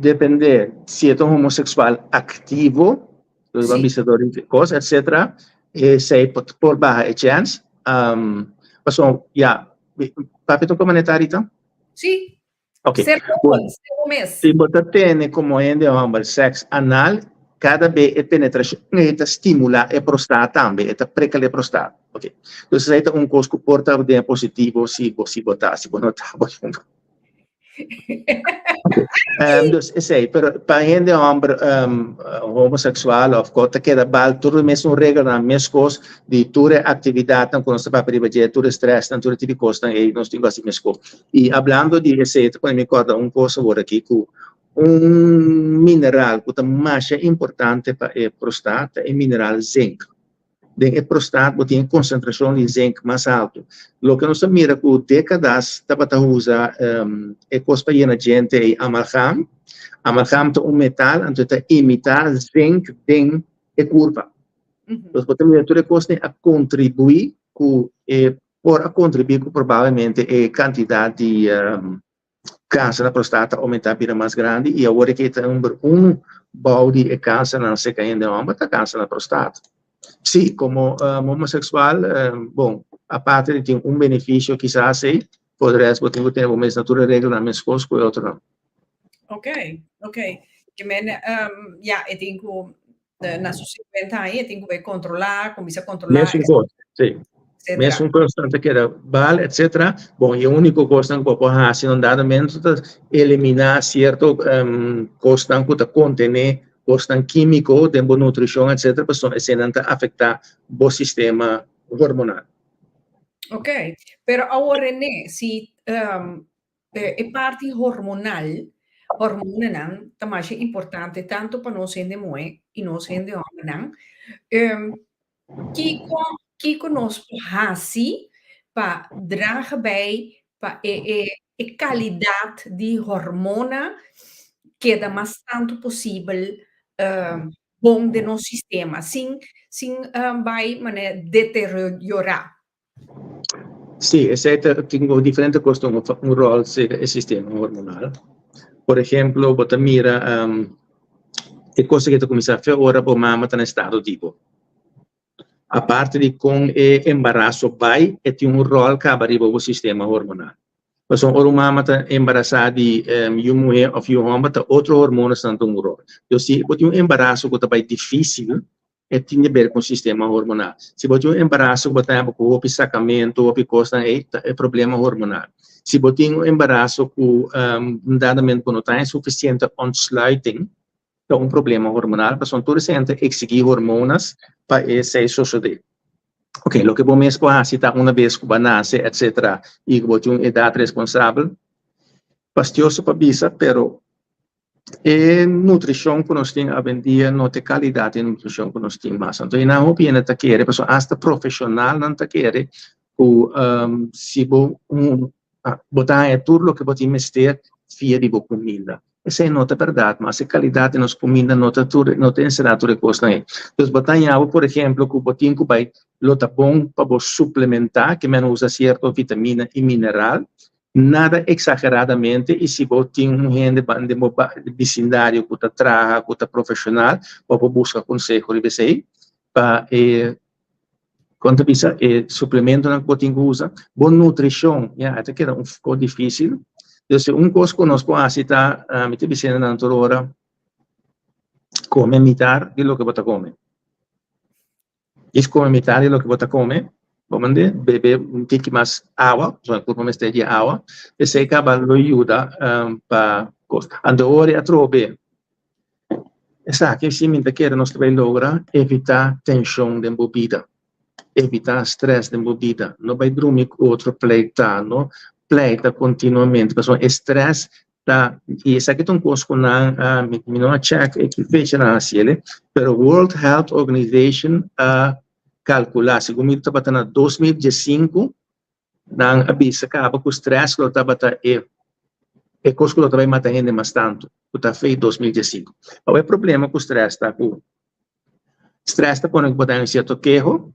Depende se é homossexual ativo, os ambissadores de coisas, etc. E se por baixa chance, passou, já, papito comunitário, então? Sim. Ok. Mês. Se você tem como ainda homem sexo anal, cada vez a penetração estimula a prostate também, preca a prostate. Ok. Então, se é coisa que porta de positivo, se você botar, se você não está, pero para gente homossexual of course queda bal tudo mesmo regra na mesma coisa de toda atividade não quando você vai privar todo stress não tudo tipo de coisa e nós temos assim mesmo e falando de esse quando me acorda coisa agora aqui com mineral que é mais importante para a prostate é mineral zinc. A prostate tem concentração de zinc mais alto. O que nós mira com décadas, estava a usar coisa para gente é amalgam. Amalgam é metal, então está imitar zinc em a curva. Então, podemos toda coisa a contribuir com provavelmente a quantidade de câncer na prostate aumentar para mais grande e agora que está número 1 de câncer na seca ainda não, mas câncer na prostate. Sim, como homossexual, bom, a parte de ter benefício, quizás, poderíamos ter uma mesma regra na mesma coisa que o outro não. Ok. Ja, eu tenho, nas 50 anos, eu tenho que controlar, começar a controlar. Mesmo coisa, sim. Mesmo constante que era bal, etc. Bom, e a única coisa que pode fazer, não dá menos, eliminar certo coisa que contém costa químico, de boa nutrição, etc., para se não afetar o sistema hormonal. Ok, pero agora, René, se a parte hormonal é mais importante tanto para nós de mulher e nós de homem, que nós fazemos para dragen bij para a qualidade de hormona que dá mais tanto possível bom de nosso sistema, sem vai deteriorar. Sim, tem diferentes coisas, rol no sistema hormonal. Por exemplo, você mira a coisa que você começa a fazer agora para a mama está no estado tipo. A parte de com o embaraço vai, tem rol que abre o sistema hormonal. Mas uma mama está embaraçada de uma mulher ou de um homem, outro hormônio está no rol. Então, se você tem embaraço que está difícil, tem a ver com o sistema hormonal. Se você tem embaraço que está com o sacramento, ou coisa, é problema hormonal. Se você tem embaraço que, dadamente, não tem suficiente ontsluiting, é problema hormonal, porque todos gente exigir hormonas para esse suceder. Ok, o que vamos fazer é uma vez que nasce, etc., e que você tem uma idade responsável, fastidioso para bisa, pero a nutrição que nós temos a vendia não tem qualidade de nutrição que nós temos mais. Então, não opina que quer, pessoa hasta profissional não quer, se botar é tudo o que você investir via de boa comida. Essa é nota verdade, mas a qualidade da nossa comida não tem ensinado de coisa aí. Então, botar em água, por exemplo, que o botinho vai lota bom para suplementar, que menos usa certa vitamina e mineral, nada exageradamente, e se você tem um gente de vecindário que está trabalhando, que está profissional, ou busca conselho de você, para quanto bisa suplemento na que usa, boa nutrição, até que era um pouco difícil. Então, coisa que nós podemos estar, me te dizendo na hora, come metade de lo que você come. Isso come metade de lo que você come, vamos dizer, beber um pouco mais água, só que como esteja de água, e se acaba lo ajuda para coisa. Agora, a trobe, essa que se me quer nós também logra evitar tensão de bebida. Evitar stress de bebida, não vai dormir com outro pleitando, pleita continuamente, porque o stress tá, e essa aqui é uma coisa que não check que fecha na cielo, pero World Health Organization calcula, segundo eu estava na 2015, na avisa acaba com o stress que eu estava é coisa que eu estava matando gente mais tanto, que está feito em 2015. O problema com o stress está com stress está quando botar um certo queijo.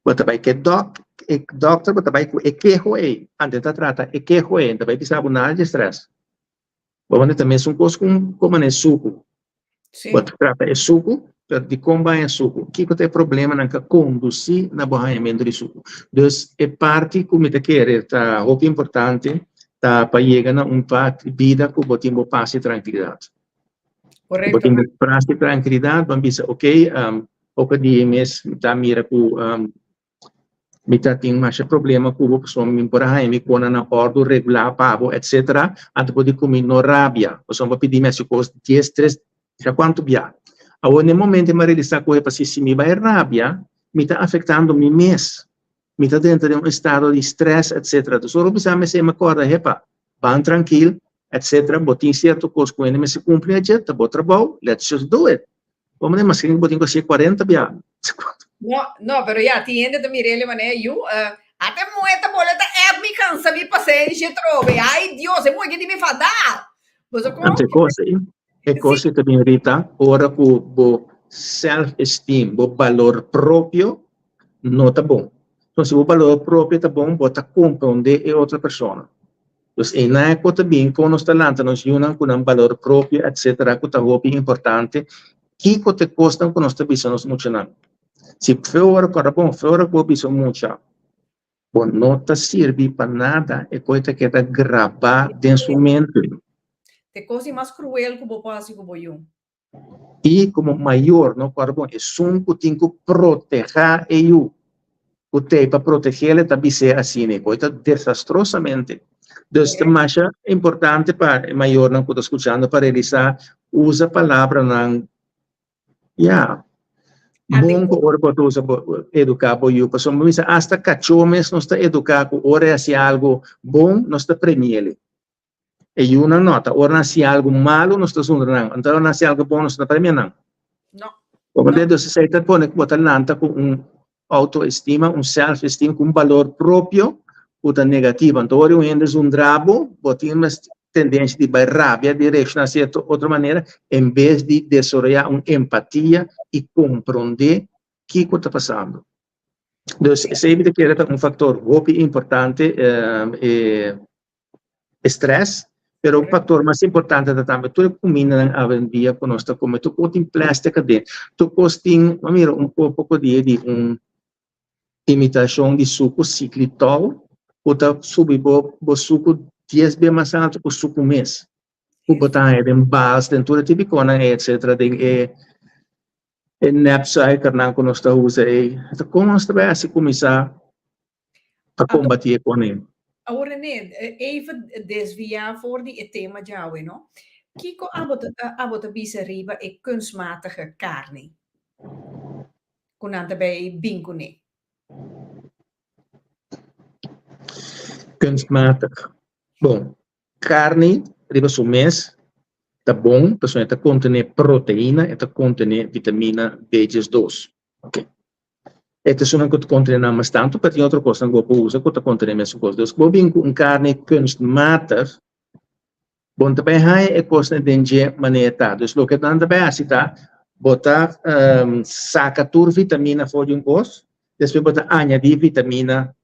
Você vai que doctor, você vai com queijo aí, antes de tratar queijo aí, você vai precisar de nada de stress. Vamos também são coisas como é suco. Você trata suco, de como é suco. O que tem problema na conduzir na borrachamento de suco. Então, é parte que me quer, tá muito importante, tá para chegar a vida que você tem paz tranquilidade. Correto. Você tem paz e tranquilidade, vamos dizer, ok, o dia mesmo, tá mira com me tem mais problema com o pessoal me empurrar e me põe na ordem regular pago etc. Antes pode comer no rabia o pessoal vai pedir mais coisa 10 3 já quanto bia agora no momento me realizar coisa para se me vai rabia me está afetando me mês me está dentro de um estado de stress etc. Então só precisa me se me acorda repa van tranquilo etc. botin certo coisa com ele me se cumpre a jeta bom trabalho let's just do it vamos ver mas que botin com 40 bia No, pero ya atiende de Mirelle mané eu até moeda boleta me cansa me passei de trobe. Ai Deus, é muito que me fadar. Você ante coisa é coisa também Rita, ora o self esteem, o valor próprio não tá bom. Então se o valor próprio tá bom, bota compreender é outra pessoa. Então e na é também com nós talento nós unam com um valor próprio, etc, que tá muito importante. Que te custa com nós também nós muito não. Se fora bom, fora que isso muito, bom, não te serve para nada, é coisa que está gravada dentro do mente. É coisa mais cruel que eu posso fazer com E como maior, não bom, é um que tem que proteger eu. O tempo para proteger ele também é assim, é coisa desastrosamente. Então, mais importante para maior não estou escutando para realizar usa a palavra não, bom que ora pode usar educar para eu, porque somos hasta cachorros não está educar com ora se algo bom não está premiando. E uma nota, ora se algo malo não está usando não, então se algo bom não está premiando. Não. Como dedo se sai pone que botar nanta com autoestima, self-esteem com valor próprio, puta negativo. Então ora um drabo, botar mais tendência de rabia, de reaccionar de outra maneira, em vez de desenvolver uma empatia e compreender o que está passando. Então, sempre que é um fator muito importante, estresse, mas o fator mais importante é também toda a comida na avenida que nós estamos comendo, tu tem plástico dentro, tu tem, mira, pouco de imitação de suco ciclitol, ou subir o suco 10 vezes mais alto que o suco mês. O botar em base, dentro de picona, etc. E nepsa, que nós estamos usando. Então, como nós estamos a começar a combater com ele? Agora, even desviar voor die thema jou, no? Kiko abota bisa riba e kunstmatige carne. Kunanta bij binkune. Kunstmatig. Bom, carne, riba o mês, tá bom, pessoal, está contém proteína, está contém vitamina B12. Ok. Esta é uma que contém mais tanto, mas tem outra coisa que você usa que contém mais coisa. Então, se você tem carne kunstmatig, bom também é coisa de maneira tá. Então, o que não também é tá, botar saca tur vitamina fora um coisa, depois botar añadir vitamina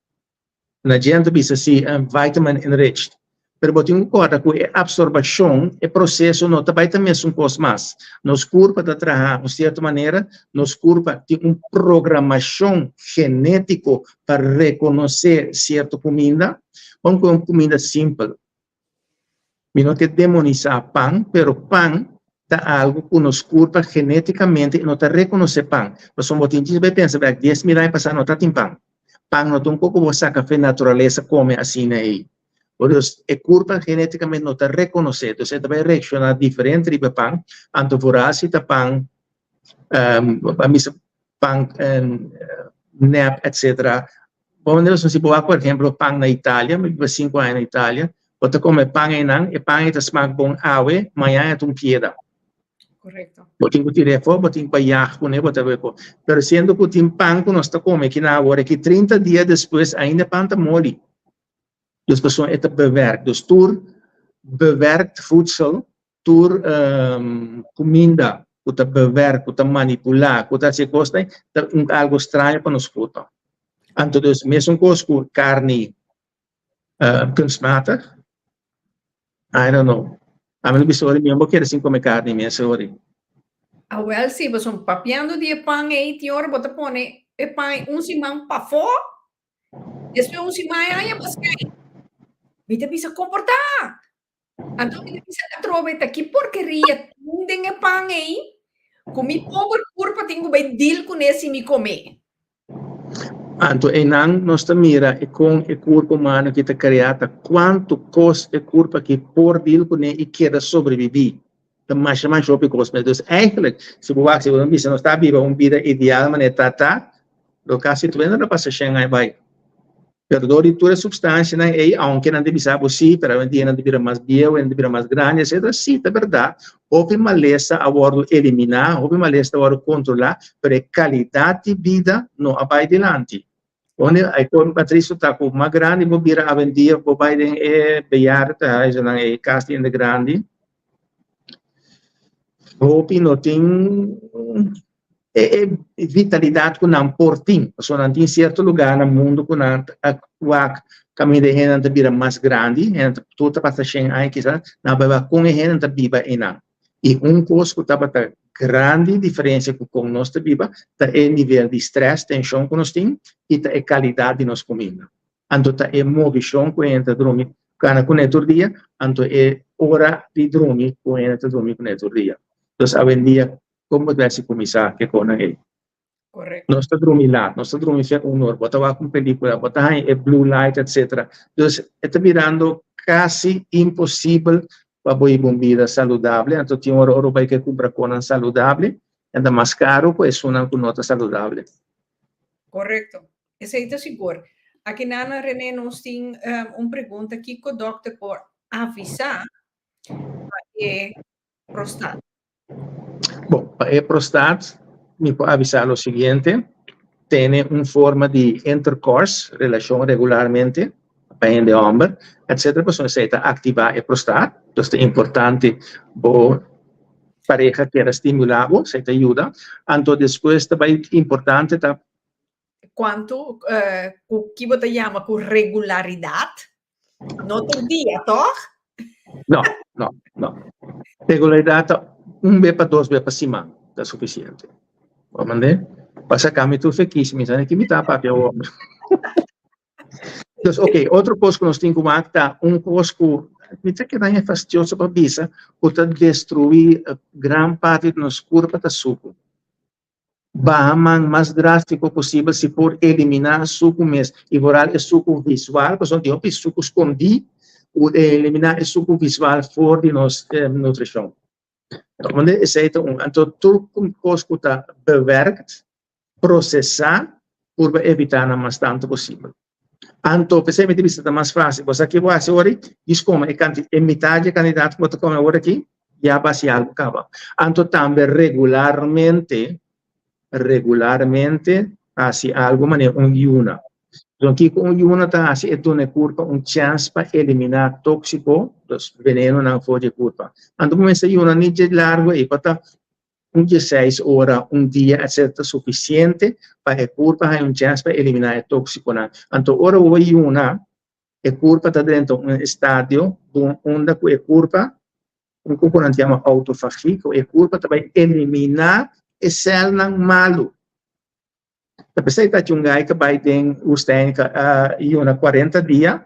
na gente bisa si vitamin enriched. Pero botar um coisa que a absorção é processo não também também um coisa mais. Nos corpo de trabalhar de certa maneira, nos corpo tem programação genética para reconhecer certa comida, uma comida simples. Não que demonizar pão, pero pão é algo que nos corpo geneticamente não te reconhece pão. Mas um botinho de pensa, 10 mil anos passados não tem pão. Pão não tem um pouco você café natureza come assim aí. Por isso, o corpo geneticamente não te reconhece. Então, você vai reaccionar diferente de pão. Anto vorasi ta pão, pão, nep, etc. Vamos dizer, se por exemplo, pão na Itália, me 5 anos na Itália, você come pão e pão é smaak bom awe, amanhã é pieda. Correcto. Botin ko tirefo, botin pa yak ko ne, botabeco. Pero sendo que tem pão que nós come, que na hora que 30 dias depois ainda pão tá mole. Dus persoon het bewerkt. Dus door bewerkt voedsel, door comida, que bewerkt, que manipular, que se costa, algo estranho para nos puto. Então, dus mesmo com carne kunstmatig, I don't know. A mim bisori mesmo quero assim comer carne mesmo, sorry. Ah, well, sim, você papiando de pão aí, tem hora bota pone e pão simão para fora, depois simão aí basquei. Você precisa comportar. Então, você precisa trovar aqui porcaria, tem pão aí, comi pobre curva, tenho bem deal com esse me comer. Então, nós mira com o corpo humano que está criado, quanto custa o corpo que por deal com ele e quer sobreviver. Então, mais sobre custa. Então, eigenlijk, se você não está vivo uma vida ideal, mas está, no caso, tu ainda não passa chegar vai. Perdão, toda a substância, né? E aunque não deve ser possível, pero não deve ser mais viejo, não deve ser mais grande, etc. Sim, é verdade. Houve maleza a hora eliminar, houve maleza a hora controlar, pero a qualidade de vida não vai adiante. Onde a matriz está com mais grande, vou vir a vender, vou vai bejarta, já não é casa ainda grande. Houve não tem vitalidade que não portim, só não tem certo lugar no mundo que não a caminho de gente vira mais grande, gente toda passa cheia aí que já não vai com a gente viva ainda. E coisa que está grande diferença com nós viva, é o nível de estresse, tensão que nós temos e a qualidade de nossa comida. Então é emoção que a gente dorme com o dia, então é hora de dormir que a gente dorme com o dia. Então, hoje em dia como deve se começar que com ele. Correto. Nós está dormindo lá, nós está dormindo hora, botar com película, botar em blue light, etc. Então, está virando quase impossível para boir uma vida saudável. Então, tem uma hora para que comprar com saudável, ainda mais caro, pois uma com nota saudável. Correto. Isso aí está seguro. Aqui na Ana René nos tem uma pergunta aqui que o doutor por avisar para prostate. Bom, para a prostate, me pode avisar o seguinte, tem uma forma de intercourse, relação regularmente, para o homem, etc. Para você ativar a prostate, então é importante para pareja que era estimulável, você ajuda. Então, depois também é importante quanto que você chama com regularidade, não todo dia, toh? Não. Regularidade, 1 vez para 2 vezes para cima, é suficiente. Vamos ver? Passa caminho tudo fequíssimo, mas que me está para o homem. Então, ok, outra coisa que nós temos que matar, coisa que me está quedando fastidioso para a bisa, porque destruir grande parte do nosso corpo de suco. Bahaman mais drástico possível se for eliminar o suco mesmo, e vorar o suco visual, porque são de suco escondido, ou eliminar o suco visual fora de nossa nutrição. Então, tudo coisa que está bewerkt, processar, para evitar o mais tanto possível. Então, percebe que é mais fácil. Você aqui vai agora, diz como é metade de candidato que você come agora aqui, já vai ser algo acaba. Então, também regularmente, assim, algo maneira, yuna. Então, aqui com yuna tá assim, é uma curva, chance para eliminar tóxico, dos veneno não for de curva. Então, começa yuna, nem de largo, e para 16 horas, dia, etc., suficiente para a curva ter chance para eliminar o tóxico. Então, ora o yuna, a curva está dentro de um estádio onde a curva, um componente chama autofagia, a curva vai eliminar a célula malo. Tapos ay yung guy ka by ding ustain ka yun na 40 dia.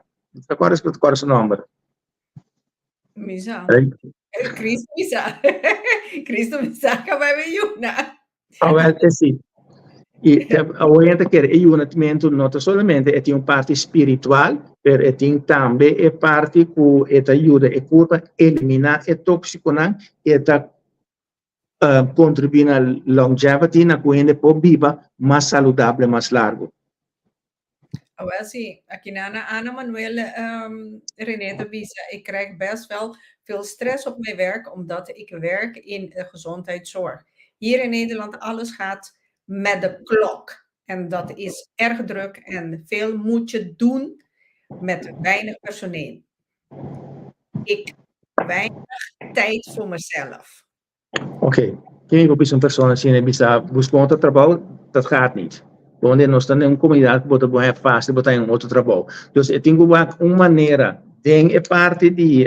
Qual é o número? Misa. Cristo misa. Cristo misa ka ba yuna? Well, sì. E ovviamente che è un attimento non solamente è un parte spiritual, per è tambe è parte che è aiuta e curva elimina è tossico e ta contribuire alla longevity na quindi può viva mais saudável, mais largo. Wel zie, aqui na Ana Manuel Renate Bisa, ik krijg best wel veel stress op mijn werk, omdat ik werk in de gezondheidszorg. Hier in Nederland alles gaat met de klok. En dat is erg druk en veel moet je doen met weinig personeel. Ik heb weinig tijd voor mezelf. Oké, quem é uma pessoa assim, bisa buscando trabalho, dat gaat niet. Onde nós estamos em uma comunidade que é fácil botar em outro trabalho. Então, eu tenho uma maneira, tem parte de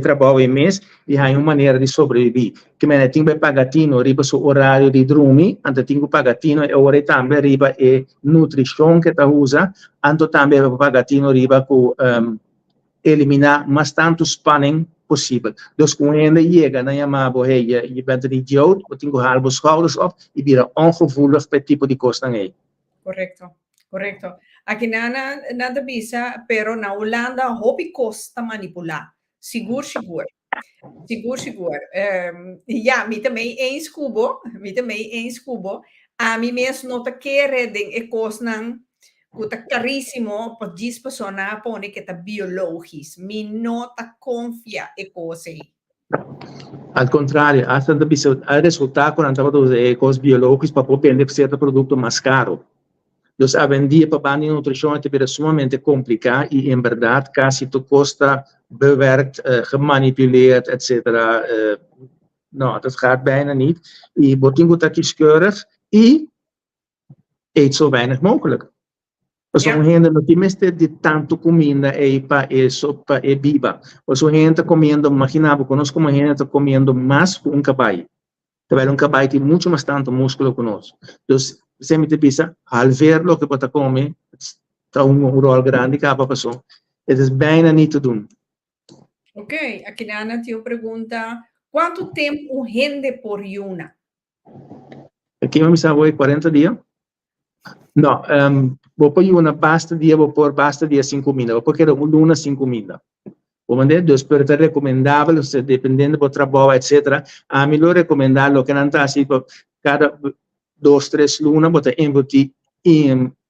trabalho em mês, e há uma maneira de sobreviver. Que me tenho que pagar riba o horário de dormir, então tenho que pagar e hora também riba e nutrição que está usa, então também pagar riba com eliminar mais tanto spanning possível. Dus quando chega na chamada, hey, je bent een idioot, we tenho halve schouders op, je bent ongevoelig per tipo de kosten aí. Correcto, correcto. Aqui nada bisa, pero na Holanda hobby costa manipular. Seguro. Ja, me também eens cubo. A mim mesmo nota que reding e cosnan Kuta caríssimo para 10 pessoas pone que está biológico. Mi nota confia e cose. Al contrario, hasta el resultado con antiguos ecos biológicos para poder vender cierto producto más caro. Entonces, a vender para banda de nutrición es sumamente complicado y en verdad casi te costa bewerkt, gemanipuleerd, etc. Nou, dat gaat bijna niet. Y botingo está kieskeurig y eet zo weinig mogelijk. Mas a gente não tem de tanto comida para sopa e biba. Mas a gente está comendo, imaginava, conosco como a gente está comendo mais que um caballo. Também caballo tem muito mais tanto músculo que nós. Então, você me pensa, ao ver o que você come, está rol grande que a pessoa. É bem não te doen. Ok, aqui na Ana te pergunta, quanto tempo rende por yuna? Aqui me sabe 40 dias. No, vou pôr uma basta dia 5 minutos, vou pôr que era uma 5 minutos. Dus per te recomendável, dependendo do trabalho, etc. A melhor recomendar o que não está assim, cada 2, 3 lunas, você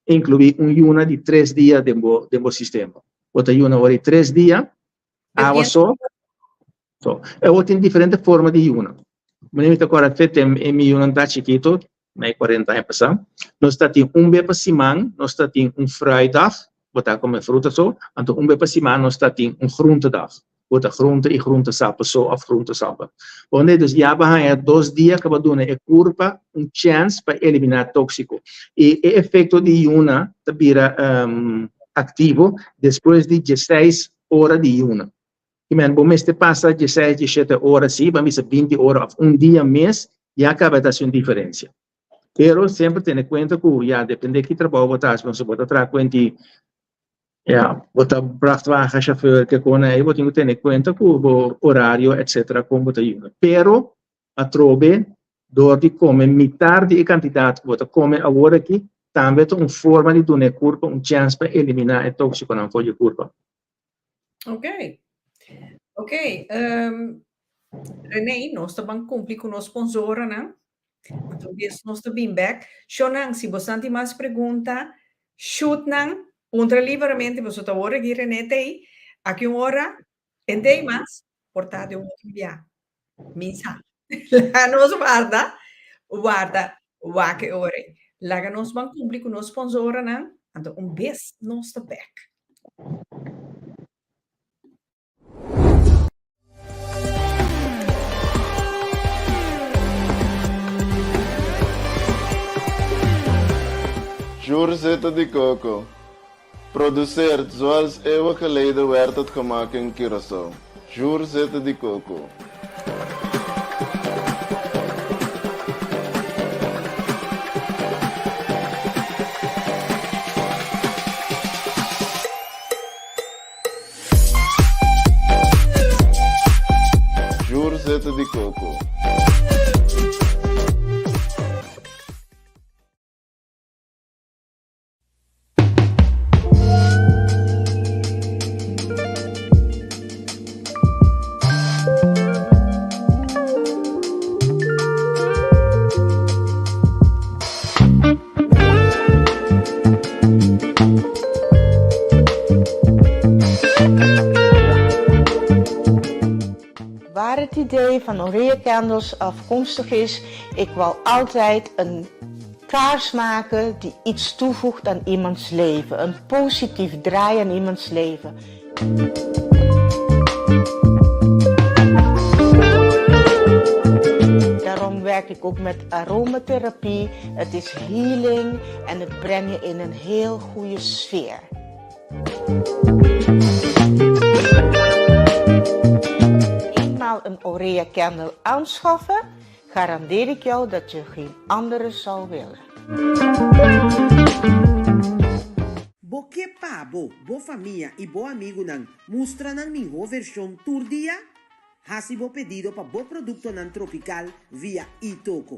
incluir yuna de 3 dias do sistema. Você yuna de 3 dias, água só. Eu tenho diferentes formas de yuna. Mas agora, em yuna está chiquito, mais 40 anos passado. Nós temos vez por semana, nós temos vrijdag, botar como fruta só, então vez por semana nós temos groentedag. Botar groente e groentesappa só, of groentesappa. Onde dus já vai 2 dias que vai dar a curva, chance para eliminar tóxico. E o efeito de yuna vira ativo depois de 16 horas de yuna. E mesmo, bom, este passa 16, 17 horas, sim, vamos 20 horas, dia mês, já acaba de fazer uma diferença. Pero sempre tenha em conta que já depende de que trabalho você faz, você pode ter conta você prachtwagen chauffeur que com aí você tem que ter em conta que o horário etc como você usa. Pero a trobe dor de comer metade da quantidade que você come agora aqui também tem uma forma de dar curva, chance para eliminar o tóxico na folha curva. Ok. René, nós também cumprimos com o sponsor, né? Então, nós estamos back. Shonang, se você tem mais perguntas, shoot nang, punta livremente, você está agora aqui, René, aqui uma hora, e tem mais, portanto, eu vou enviar mensagem. Lá nos guarda, que hora. Láganos van cumplir con los sponsoren aan, ando un bes nos te back. Juurzitten de coco. Produceert zoals eeuwen geleden werd het gemaakt in Curaçao. Juurzitten de coco. Juurzitten de coco. Waar het idee van Aurea Candles afkomstig is, ik wil altijd een kaars maken die iets toevoegt aan iemands leven. Een positief draai aan iemands leven. Daarom werk ik ook met aromatherapie. Het is healing en het brengt je in een heel goede sfeer. Eenmaal een Aurea Candle aanschaffen, garandeer ik jou dat je geen andere zal willen. Bo que pabo, bo familia y bo amigo nan mustra nan minho versión tour dia? Hasi bo pedido pa bo producto nan tropical via Itoco.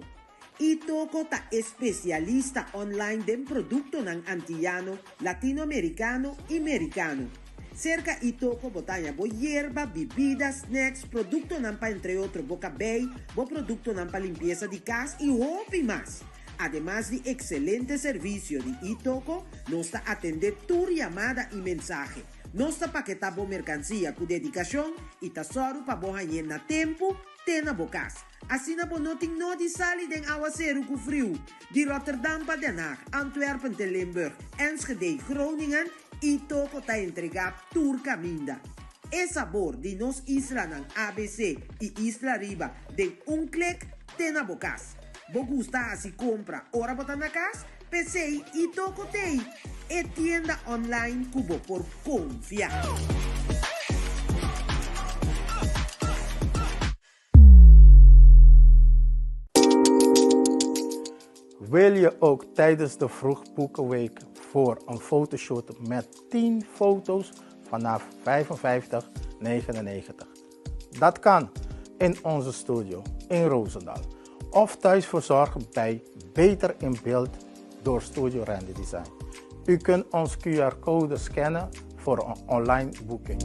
Itoco ta especialista online den producto nan antillano, latinoamericano y americano. Cerca Itoco botanya bo hierba, bebidas, snacks, producto nan pa entre otros bo cabello, bo producto nan pa limpieza de casa y hopi más. Además de excelente servicio de Itoco, nos está atender tu llamada y mensaje. Nos está paquetando mercancía con dedicación y tesoro para vos en na tempo, tena bocas. Así na bonoting no di sali den aguacero con frío. Di Rotterdam pa Den Haag, Antwerpen te Limburg, Enschede, Groningen, Itoco ta entregar tur caminda. El sabor de nos isla nan ABC y Isla Riba de un clic tena bocas. Vos gusta así compra ora botan na casa, PC y Itoco tei. E tienda online cubo por confiar. Wil je ook tijdens de Vroegboekenweek voor een fotoshoot met 10 foto's vanaf 55,99? Dat kan in onze studio in Roosendaal of thuis verzorgen bij Beter in Beeld door Studio Randy Design. U kunt ons QR-code scannen voor een online boeking.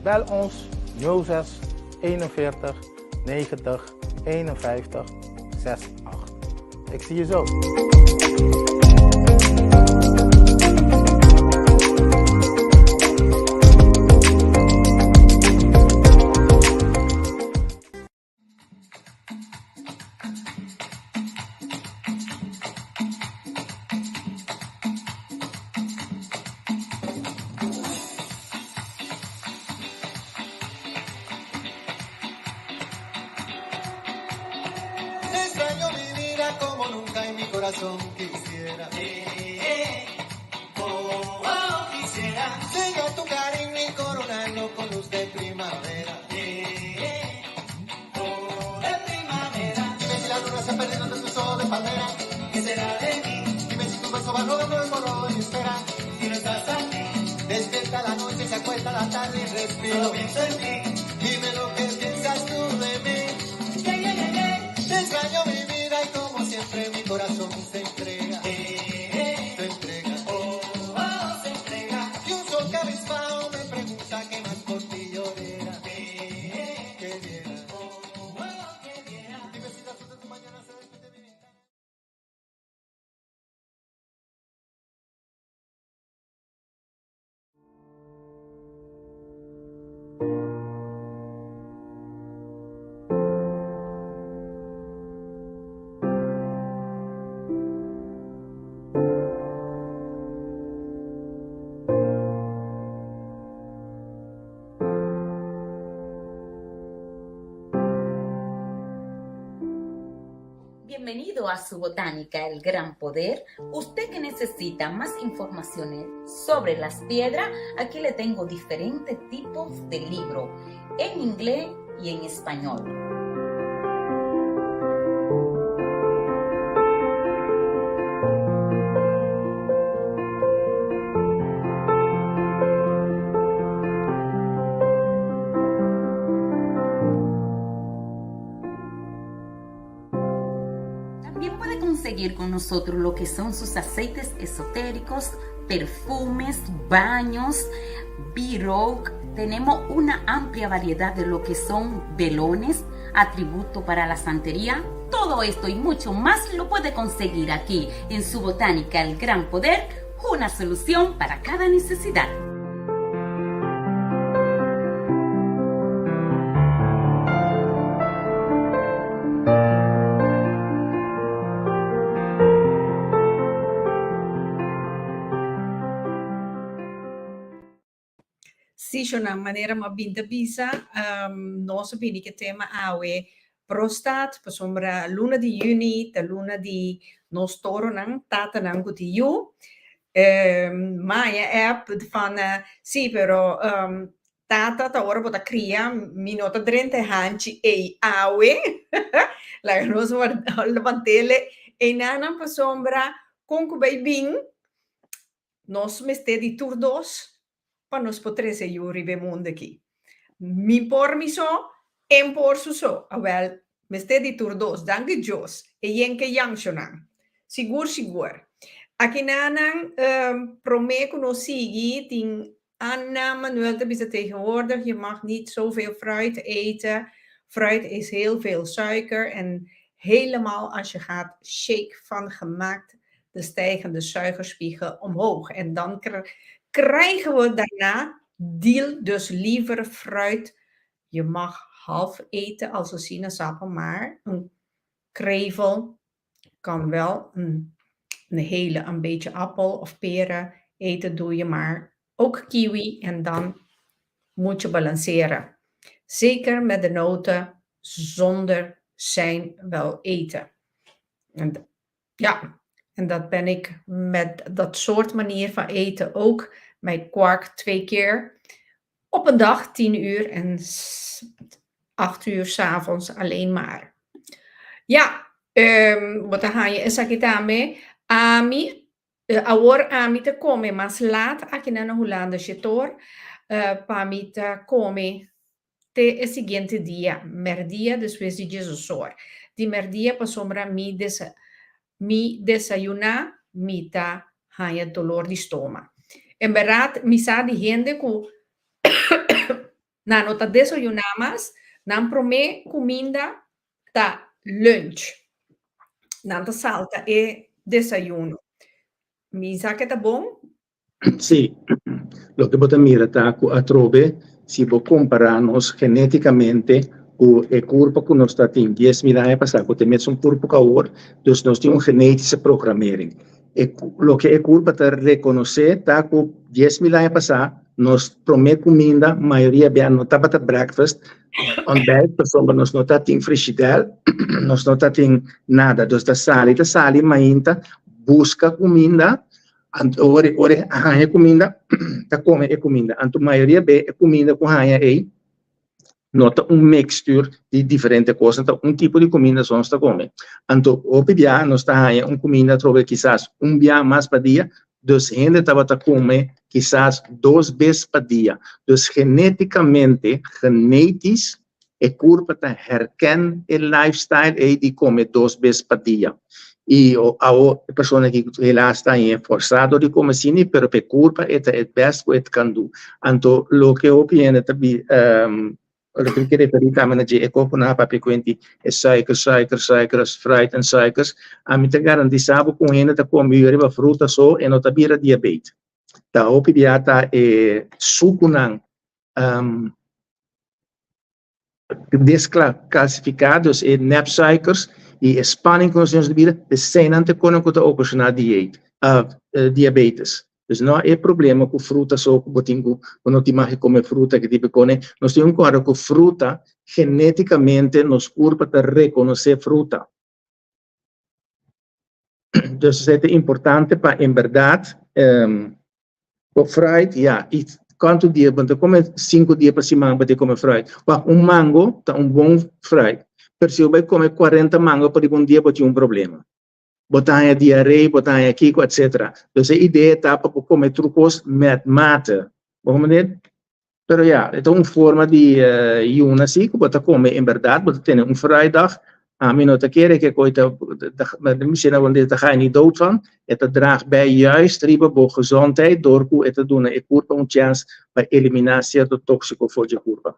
Bel ons 06 41 90 51 68. Ik zie je zo. Extraño mi vida como nunca en mi corazón quisiera. Quisiera. Tengo tu cariño y coronarlo con luz de primavera. De primavera. Dime si la luna se ha perdido entre tus ojos de palmera. ¿Qué será de mí? Dime si tu beso va rodando el morro y espera. Si no estás aquí, despierta la noche, se acuesta la tarde y respiro. Solo pienso en ti. Dime lo que piensas tú de mí. Te extraño mi vida y como siempre mi corazón se entrega. Se entrega. Se entrega. Y un sol que avispado me pregunta qué más por ti yo diera. Que diera. Dime si la suerte tu mañana se despide de mí. Bienvenido a su botánica, el gran poder. Usted que necesita más informaciones sobre las piedras, aquí le tengo diferentes tipos de libros, en inglés y en español. También puede conseguir con nosotros lo que son sus aceites esotéricos, perfumes, baños, B-Rogue. Tenemos una amplia variedad de lo que son velones, atributos para la santería. Todo esto y mucho más lo puede conseguir aquí en su botánica El Gran Poder, una solución para cada necesidad. Sì, c'è una maniera ma binda bisa, non so bene che tema awe prostat, per sombra luna di juni, ta luna di no storo nang, tata nang guti yu. Ma è app van, sì, però, tata ta ora bota cria, minota 30 hanci e awe, la rosa levantele, e nana per sombra, conco bei bing, nos meste di turdos, pa nos potrese juri ve monde aqui. Mi por mi so, en por su so. Awel, meste di turdos, danke jos, e yenke yangshonan. Sigur. Aki nanan prome konosigi, ting Anna Manuel te bisa tegenwoordig, je mag niet zoveel fruit eten. Fruit is heel veel suiker en helemaal als je gaat shake van gemaakt, de stijgende suikerspiegel omhoog. En dan krijgen we daarna deal, dus liever fruit. Je mag half eten als een sinaasappel, maar een krevel kan wel een hele, een beetje appel of peren eten doe je, maar ook kiwi en dan moet je balanceren. Zeker met de noten zonder zijn wel eten. En ja, en dat ben ik met dat soort manier van eten ook. Met kwark 2 keer op een dag, 10 uur en 8 uur 's avonds alleen maar. Ja, wat ga je esa kitame? Ami, awor ami te come, mas laat aqui na Holanda chetor, pa mi te come te el siguiente día, merdia después de Jesus. Di merdia pa sombra mi desayuna, mi ta haya dolor di stoma. En verdad, mi sa di gente ku na nota desayunamos, nan prome comida ta lunch. Nan ta salta e desayuno. Mi sa che ta bom? Sí, lo que vos mira a trove, si vos comparamos genéticamente o el cuerpo que nos está en 10.000 años pasado, que te metes un cuerpo que ahora, entonces nos tiene una genética programmering. Lo que el cuerpo te reconoce, está con 10.000 años pasado, nos promete comida, mayoría bien, no estaba breakfast, ontbijt, bijvoorbeeld, nos no está en frigidaire, nos no está en nada, dus ta sali, mainta, busca comida, ore hanya comida, ta come e comida. Anto maioria be e comida com hanya e nota mixture de diferentes coisas, então tipo de comida só está come. Anto hoje dia nós está hanya comida trove quizás dia mais para dia, dus gente estava a comer quizás 2 vezes para dia. Dus geneticamente, e corpo ta herken e lifestyle e di come 2 vezes para dia. E a pessoa que ela está forçado de comer assim, pero pe culpa é o best que can do. Então, lo que eu penso também, lo que eu queria referir também é que eu não para quanti é suikers, fruit en suikers. A mim te garantir sabe com ele tá comer fruta só e não tá bira diabetes. Tá opidiata e sucunan desclassificados e nepsuikers e spanning consciência de vida, de zijn ante konen kuta ocasionar diabetes. Dus não é problema com fruta só com botingo, quando te mais comer fruta que tipo cone, nós temos claro que fruta geneticamente nos corpo para reconhecer fruta. Dus het is importante para, en verdad, por fruit, ja, quanto dia, want come 5 dias para semana para comer fruit. Mas mango tá bom fruit. Pero se eu vai comer 40 mango por dia, pode ter problema. Botar diarreia, botar aqui, etc. Dus a ideia tá para comer trucos met mate. Vamos ver? Pero ja, het is forma de juna assim, que você come em verdade, você tem vrijdag. A mim não te quer que coita, misschien want dit ga je niet dood van. Het draagt bij juist riba gezondheid door hoe het doen. Ik curva een chance bij eliminatie de toxico voor je curva.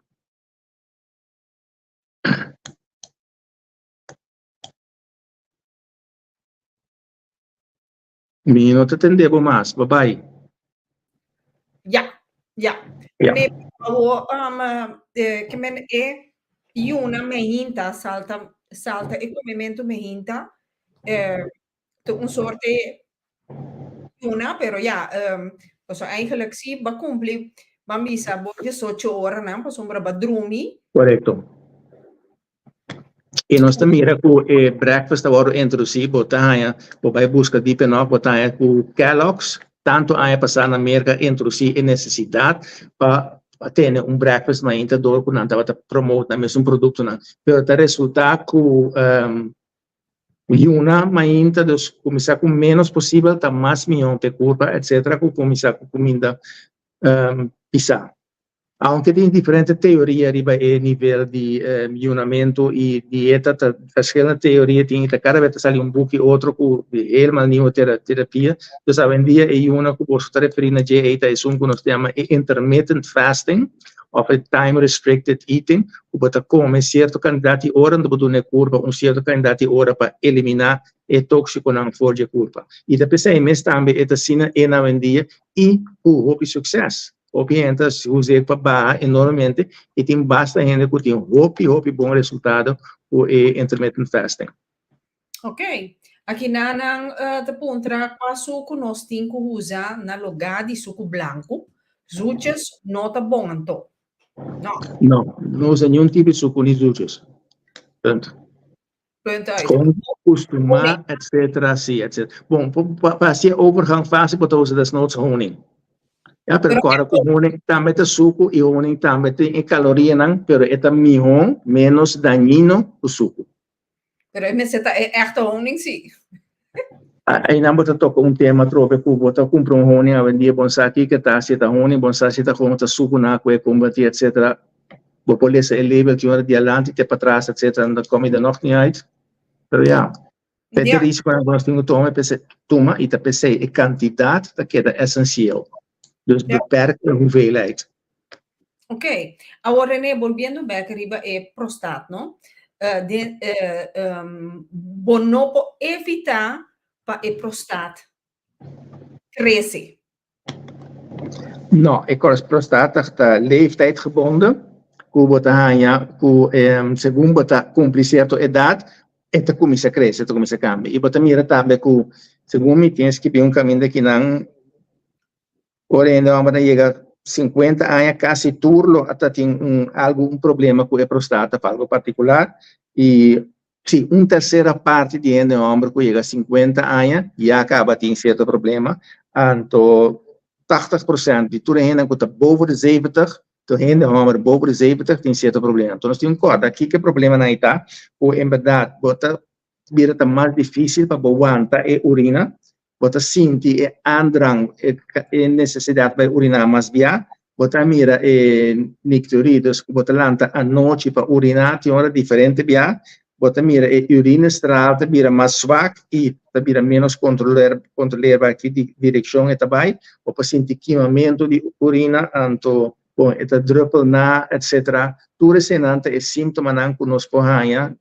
Mim não te entendeu mais, bye bye. Ja. Nee, que men juna me hinta salta e comimento me hinta un soorte juna, pero ja, also eigenlijk zie ba cumpli bambisa borje 8 ore, né? Pa sombra ba drumi. Correcto. E nós também com breakfast agora introduzir botanha, vai buscar de penal botanha com Kellogg's, tanto a passar na América introduzir a necessidade para ter breakfast mais inteiro com nada para promover mesmo produto não, pero o resultado com uma mais inteira, dus começar com menos possível, tá mais milhão de curva, etc, com começar com comida pisar. Aunque tem diferentes teorias riba a nível de milionamento e dieta, verschillende teorieën tem, cada vez sai boek outro com helemaal nieuwe terapia. Dus hoje em dia é uma que você referir na dieta é que nós chamamos intermittent fasting of time restricted eating, que você come certa quantidade de horas para fazer curva, certa quantidade de horas para eliminar o tóxico na forja curva. E depois é mesmo também é assim na hoje em dia e o hobby sucesso. Obviamente, usei para enormemente e tem bastante gente que tem hobby bom resultado com intermittent fasting. Ok. Aqui nanang te puntra pa suco nós tem que usar na lugar de suco branco, zuches nota bom anto. Não usa nenhum tipo de suco nem zuches. Pronto. Gewoon costuma, etc. Sim, etc. Bom, para ser overgangfase, pode usar desnoods honing. Ja, pero agora com honing também tem suco e honing também tem caloria não, pero é melhor, menos dañino o suco. Pero me zeta echte honing sim. Aí não botar toca tema trope que botar comprar honing a vender bonsa aqui que tá se tá honing bonsa se tá com tá suco na que combater etc. Vou pôr esse label que de adiante te para trás etc. Não come da nog niet uit. Pero ja. Het risco quando nós temos toma e tá pensei a quantidade que é essencial. Dus beperkt de hoeveelheid. Ok, agora René, volviendo back arriba prostat, no? Bonopo evitar para o prostat crescer. Nou, ik als prostat está leeftijd gebonden. Segundo bota cumprir certa idade, esta começa a crescer, esta começa a cambiar. E bota mira também que segundo me tens que ver caminho daqui não. Porém, vamos chegar 50 anos, quase turlo, até tem algum problema com a prostata, algo particular. E, sim, terceira parte de homem que chega a 50 anos, já acaba tendo certo problema. Então, 80% de tudo que está boven de 70, de homem boven de 70, tem certo problema. Então, nós temos corda aqui que o problema não está, ou, em verdade, vira mais difícil para aguentar a urina. Você sente andrang e necessidade de urinar mais via, você mira nicturidos, você lanta a noite para urinar, tem hora diferente via, você mira urina estrada, vira mais swak e vira menos controleerbaar que direção é também, você sente queimamento de urina, então, é druppel na, etc. Tudo isso é síntoma que nós podemos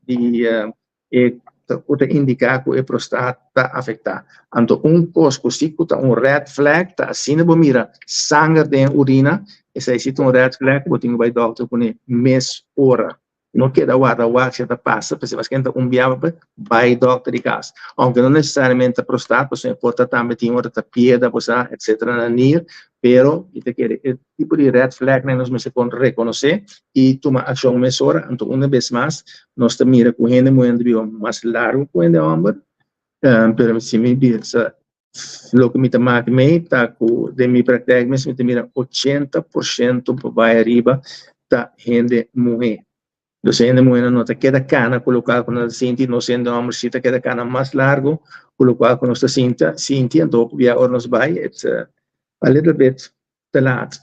pode indicar que a prostata está afetada. Então, cosco se red flag, está assim, mira, sangue de urina, e se existe red flag, você tem que ir ao doutor com mês hora. Não queda guarda, se está passa, se você quer viável, vai ao doutor de casa. Aunque não necessariamente a prostata, você pode também ter outra piedra, etc. na NIR, pero o tipo de red flag nós me podemos reconhecer e tomar ação mesora. Então, uma vez mais, nós mira com gente muito mais largo com o homem, Pero se me dice, lo que me está me de mi práctica, me mira 80% por vai arriba, está gente mujer. Entonces, gente mujer no te queda cana, colocada con la cinta, no siendo hombre, si te queda cana más largo, colocada con nuestra cinta, entonces, ya ahora nos va, it's a little bit te late.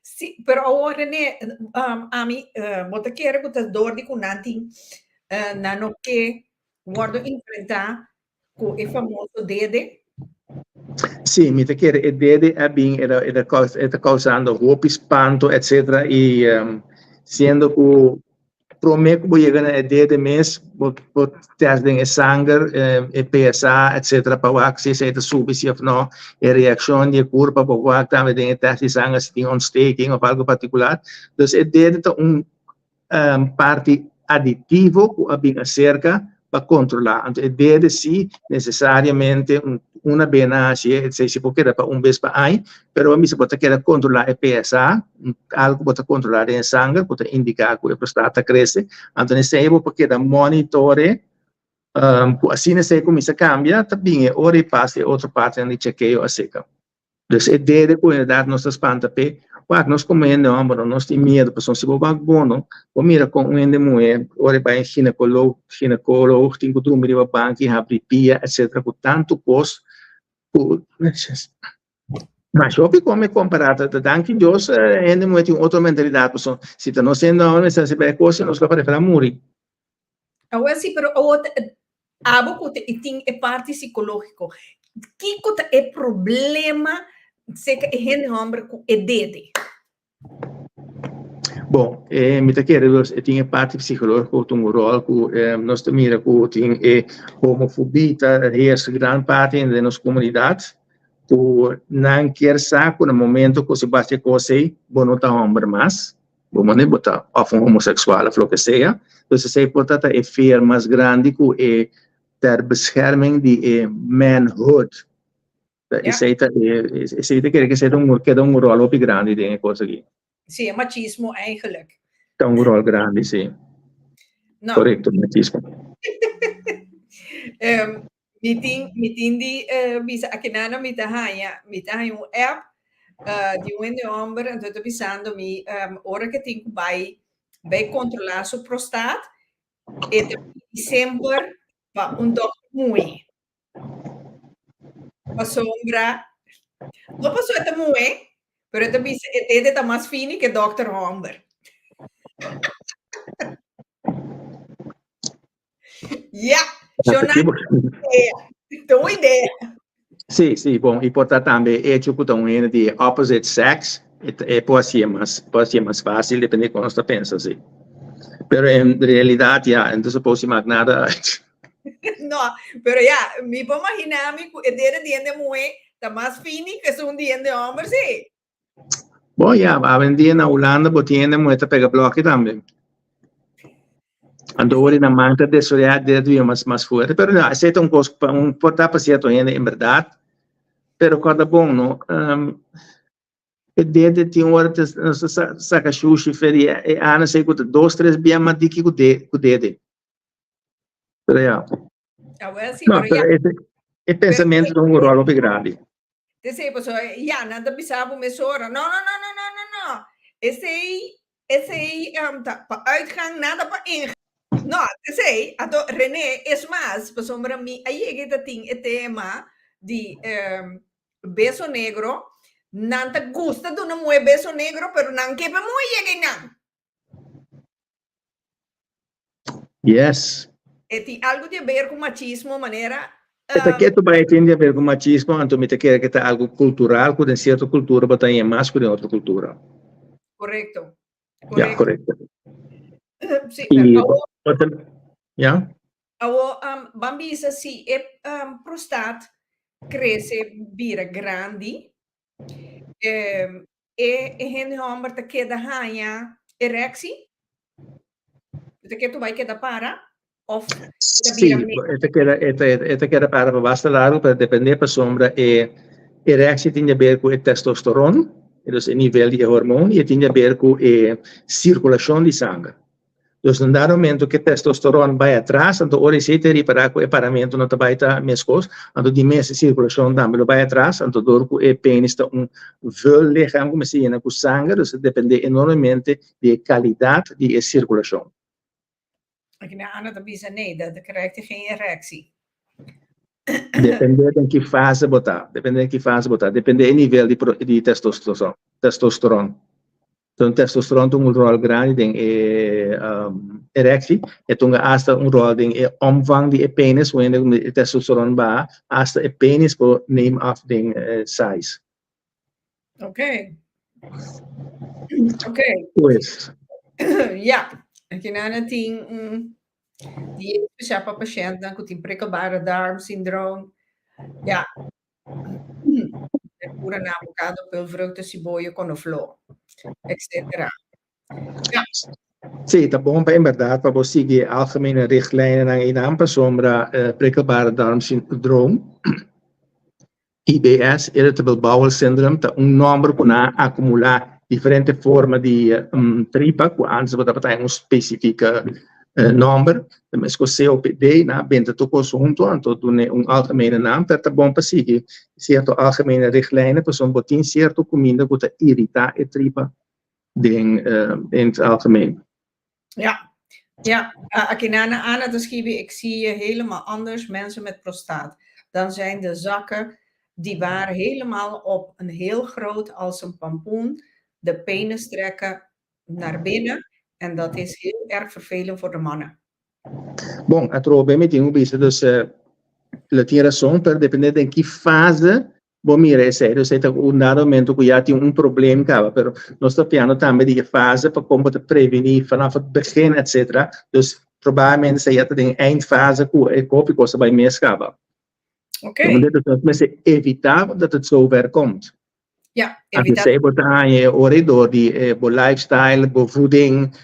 Sì, però René, a me, molto chiaro che tu dormi con nanti, nano che guardo in frente con il famoso dede. Sì, mi chiede, e dede era causando hoop, espanto, eccetera, e siendo que prometo que llegan a dede mes, por testing e sangue, e PSA, eccetera, para ver se é subir ou não, a reação de curva, para ver também tem teste de sangue, se tem ontsteking ou algo particular. Então, a dede é parte aditivo que a bem acerca para controlar. Então, a dede sim, necessariamente, uma benase, se pode quedar para vez para aí, pero a mim se pode quedar controlar a PSA, algo pode controlar em sangue, pode indicar que a próstata cresce, então se pode quedar monitore, assim se começa a cambiar, também ora e passa outra parte de chequeio a seca. Então, a dede pode dar nossa espanta pe, nós comendo, nós temos medo, porque se você bom, ou mira com um ende mulher, ora vai em ginecólogo, tem que dormir na banca, abrir pia, etc, com tanto custo. Mas eu fico me comparado, danke Deus, ende mulher tem outra mentalidade, porque se está não sendo homem, se você vai coisa, nós vamos para morrer. Agora sim, pero abo que tem a parte psicológica. Que é problema se que gente homem com EDD? Bom, me quero tem a parte psicológica, tem um rol que nós mira que tem homofobia, é grande parte da nossa comunidade, que não quer saber no momento que se bate com você, bom não tá homem mais, bom não botar homossexual, o que seja, então se é importante é fear mais grande que é ter bescherming de manhood. Isso aí quer que seja um rol op grande de coisa aqui. Sim, é machismo eigenlijk. É um rol grande, sim. No. Correto, machismo. Mitindi bisa akinana mitahaya um app de homem, então estou pensando hora que tenho vai controlar sua prostate e sempre para doctor muito. A sombra, não passou até muito, pero também ele está mais fino que Dr. Homber. Tem uma ideia. Sim, bom, importante também é que o de opposite sex pode ser mais fácil, depende de como você pensa, sim. Pero em realidade, não se pode imaginar nada. No, pero me puedo imaginar que el diente de mujer está más fino que es un diente de hombre, sí. Bom, hoje na Holanda, o diente de mulher pega bloco também. Andou na manta de solidariedade mais forte, pero não, esse é um portar paciente ainda em verdade, pero cada bom, não? O diente tem hora de sacar xuxa, feria, e não sei quanto, 2, 3 dias mais do que o dedo. Pero é pensamento de um rolo grande. Sì, pues nada bisabo mesora. No. Esse para uitgang, nada para ingang. No, sei, René, es más, pues para mí, aí que tem o tema de beso negro, não te gusta de uma mulher beso negro, pero não quer para mulher não. Yes. Tem algo a ver com machismo, maneira. Aqui tu vai ter a ver com machismo, então me quer que tá algo cultural, que em certa cultura vai ter mais que em outra cultura. Correto. Correto. Sim, bambisa se prostate cresce, vira grande, e gente homem te queda ranha erecção, tu vai quedar para. Sim, esta queda para basta largo, para depender da sombra, e reação tem a ver com o testosterona, então o nível de hormônio, e tem a ver com a circulação de sangue. Dus no dado momento que testosterona vai atrás, então ora se te reparar que o paramento não vai estar mescos, então de mês circulação também vai atrás, então dor que o pênis está veel lichaam como se llena com sangue, dus depende enormemente de qualidade de circulação. Aqui na Ana também diz nee, dan krijgt hij geen erectie. Depende de que fase botar, depende do nível de testosterona. Então, testosterona tem rol grande em erectie, e tem hasta rol em omvang de penis, wanneer testosterona vai, hasta o penis por name af den size. Oké. Pois. Ja, aqui na Ana tem die is speciaal voor patiënten dan die prikkelbare darmsyndroom. Ja. Pura na avocado, peulvruchten, ciboeien, knoflook, etc. Ja. Sim, tá bom para verdade para você seguir algemene richtlijnen aan een aantal sombra prikkelbare darmsyndroom. IBS, Irritable Bowel Syndrome, tá número que acumular diferentes formas de tripa, que antes você vai ter específica number, mas com COPD, bent het ook conjunto, então algemene naam, dat bom para seguir certo algemene richtlijnen, para zo'n botin certo comida que irrita e tripa in het algemeen. Ja, aqui na Ana te schrijven, ik zie je helemaal anders, mensen met prostaat. Dan zijn de zakken, die waren helemaal op een heel groot als een pampoen, de penis trekken naar binnen. En dat is heel erg vervelend voor de mannen. Bom, a problema tem visto dus la tiração per depender de que fase bom mira é sério, você tá um dado momento que já tem problema cara, pero nós está piano também de fase para como te prevenir vanaf het begin etc. Dus provavelmente você já tem eindfase que é copy coisa vai mais cara. Oké. Dus mensen evitar dat het zo ver komt. Ja, evitar. Als je botar door die lifestyle, voeding,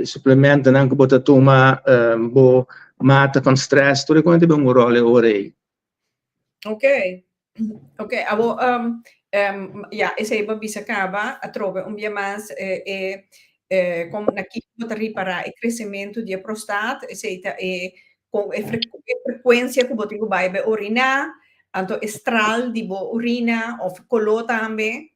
supplementen, anche botar toma, mate van stress, tudo quanto é um rol orei. Oké. Abo ja, is even bisa kaba, a trove mas com naqui botar reparar o crescimento de prostat, com frequência que botar vai urinar. Anto estral di urina of color também.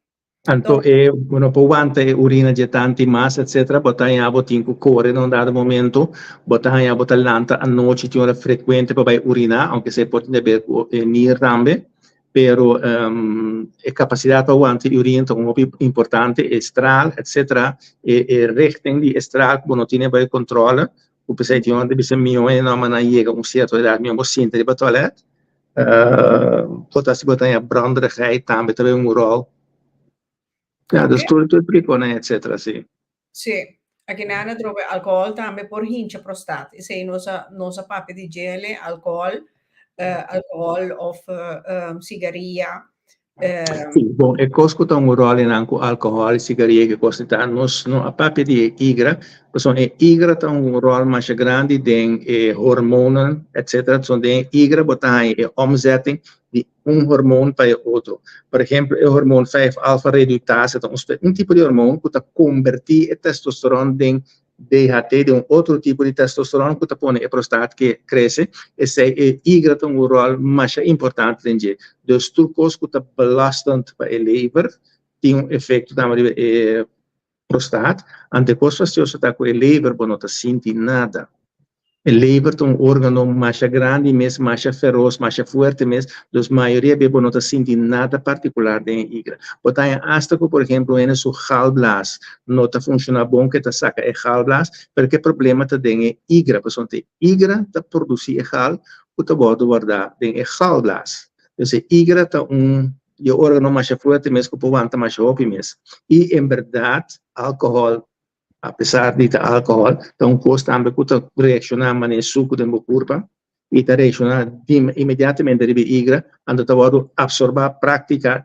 Anto uno può aguantare urina di tanti mas etc. Botai a botin cu corre non dado momento, botai a botar lanta a noite ti ora frequente per urina, anche se pode beber nir tambe, pero capacità per aguantare urina è molto importante, estral etc. E richting di estral non tiene per controllo, o per se ti ora bisogna mio no ma na llega un certo edad mi sinto di toilet. Potas botar branderigheid aan met een rol. Ja, dus tudo pricone, etc. Sim. Sim. Aqui na Ana trove alcohol também por hincha prostat. Isso aí nossa papo de gele, alcohol of cigaria. Sì, bom, e coscuta un ruolo in anche alcohol, sigarie che costano a papo di igra, perché igra ha un ruolo más grande den hormonen, etc. Sono den igra botai e omzetting di un hormoon per outro. Per esempio, il hormoon 5-alpha reductase è un tipo di hormoon che converti il testosterone den DHT de un outro tipo de testosterona que põe a prostate que cresce e se igra tem um rol mais importante dentro dos turcos que belastante para a lever tem efeito também de prostate ante coisas que está com a lever não está sentindo nada a lever tem órgão mais grande mais feroz mais forte mais dos maioria bebo não está sentindo nada particular dentro igra botai hasta que por exemplo em seu galblaas não está funcionando bom que está saca é galblaas porque problema está dentro igra porque igra está produzir gal que está pode guardar dentro galblaas então igra está de órgão mais forte mais que pode mais rápido mais e em verdade álcool apesar de álcool, então custa também que reaccionar maneira suco de curva e tá reaccionar imediatamente de igra, ando tá vado absorber prática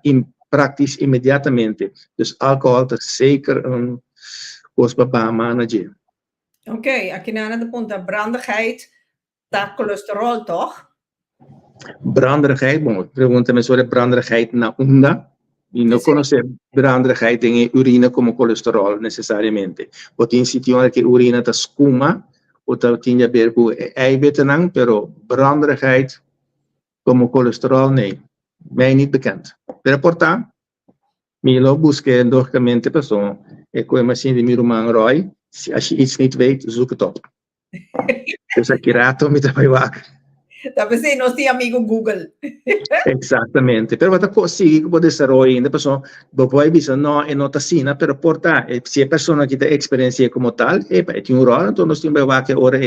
imediatamente. Dus álcool tá zeker coisa para manager. Ok, aqui na de ponta brandigheid, tá cholesterol toch? Brandigheid, bom, pergunta-me sobre brandigheid na onda. Y no conocer branderigheid en urina como colesterol necesariamente. Porque in situatie que urina ta skuma, o ta tinha ver com eiwitten, pero branderigheid como colesterol, nee. Mij niet bekend. Pero portanto, Milo busque doorgamente persoon. E come assim de Miruman Roy, als je iets niet weet, zoek het op. Dus aqui rato me vai wakker. Talvez você não tenha amigo Google. Exatamente. Pero vata così che può essere Roy, de persoon, poi bisa no e nota sina, pero porta, se a persona que tem experiência como tal, e tem um rol, então nós temos wakker ora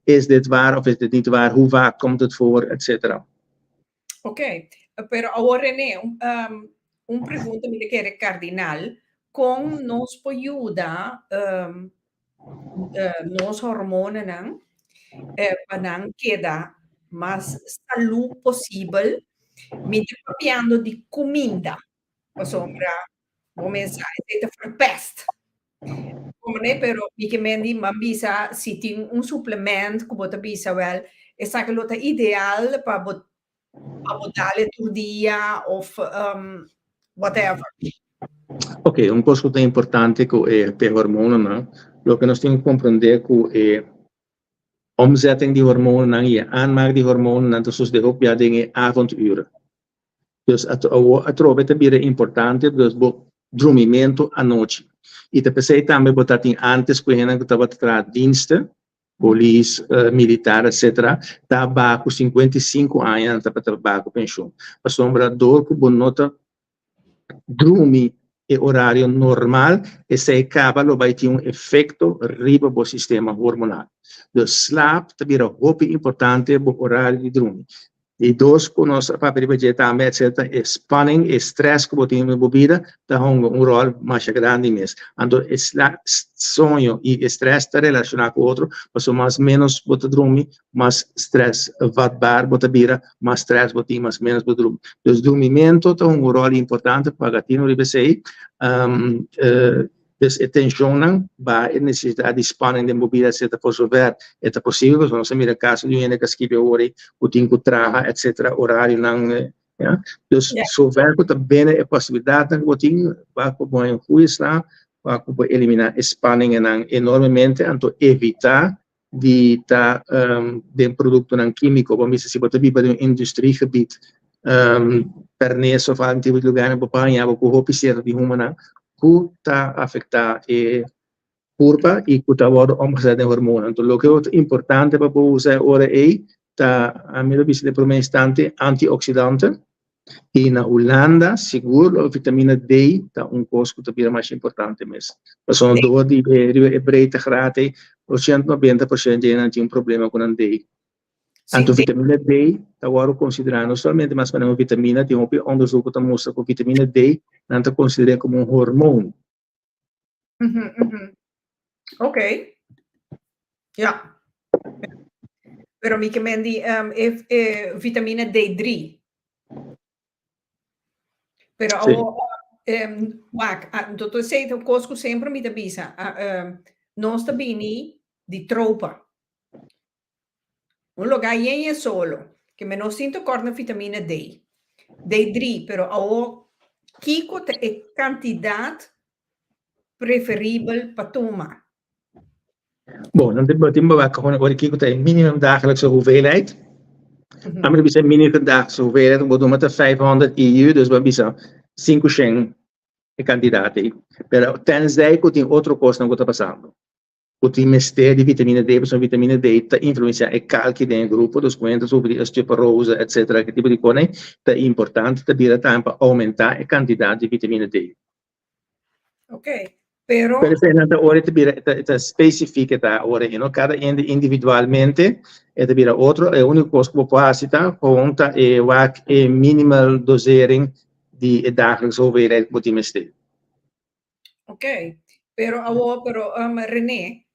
is dit waar of is dit niet waar, hoe vaak komt het voor, etc. Ok, pero agora, René, pergunta me que é cardinal, com nos ajuda nos hormonas para queda mais saúde possível, me copiando de comida, para sombra, vou pensar, é verpest. Como né, pero mi que mendi mambisa se tem suplemento que bota bisa well, essa que lota ideal para botar todo dia ou whatever. Ok, coisa que é importante que per hormonen, né? Lo que nós temos que compreender que omzetting die hormonen en je aanmaak die hormonen en dus de hoop ja dingen avonduren. Dus het robete bire importante, dus dormimento à noite. E te pensei também botar em antes que a gente estava trazendo diensten, polícia, militar, etc. Estava com 55 anos, estava trabalhando com pensão. A sombra dor que bonota dormir e horário normal e se acaba lo vai ter efeito riba do sistema hormonal. Dus slaap também é muito importante para o horário de dormir. E dois, com nossa papel de também, etc., spanning e stress que botem na bebida, tá rol mais grande mesmo. Então, sonho e stress está relacionado com o outro, mas mais menos bota dormir, mais stress vatbar bota bira, mais stress botem, mais menos bota dormir. Então, dormimento tá rol importante para gatino ribesei. Dus attention ba necessidade de spanning de bebida, etc., por zover é possível, porque nós temos caso de uma que escreve ori, o tempo traga, etc., horário não, ja. Dus zover que também é possibilidade que botem, vai com um goeie slaap, vai com eliminar spanning enormemente, então evitar de tá de produto não químico, vamos dizer se botar biba de industriegebied, perneso of al tipo de lugar em Bopanya, o que oficial de humana que está afectar a curva e que está omgezet in hormonen. Então, o que é importante para usar agora é a minha visão de primeiro instante antioxidante e na Holanda, seguro, a vitamina D está coisa que também é mais importante mesmo. São dois de breedte graden, 80-90% não tem problema com a D. Então, vitamina D, agora considerando não somente mas uma vitamina, tem onderzoek que mostra que vitamina D não está considerada como hormônio. Ok. Ja. Pero mi que mendi vitamina D3. Pero então sei que cosco sempre me avisa, não está bem de tropa. Un lugar é solo, que me não sinto corna vitamina D. D3, pero ao kiko é quantidade preferível para tomar. Bom, dan betekent we gewoon wat ik een minimum dagelijkse hoeveelheid. Maar we hebben minimum dagelijkse hoeveelheid, we doen met 500 EU, dus we hebben 500 kandidaten. Pero tenzij que tem outro coisa não está passando. O mistério de vitamina D, porque a vitamina D está influenciando o calque do grupo, dos cuentos sobre osteoporose, etc. Que tipo de coisa é importante também para aumentar a quantidade de vitamina D. Ok, pero... Pero ora é específica da ora, cada individualmente é também outro, é o único coisa que pode fazer, conta é minimal dosering de dagelijkse hoeveelheid moet die Ok, pero René,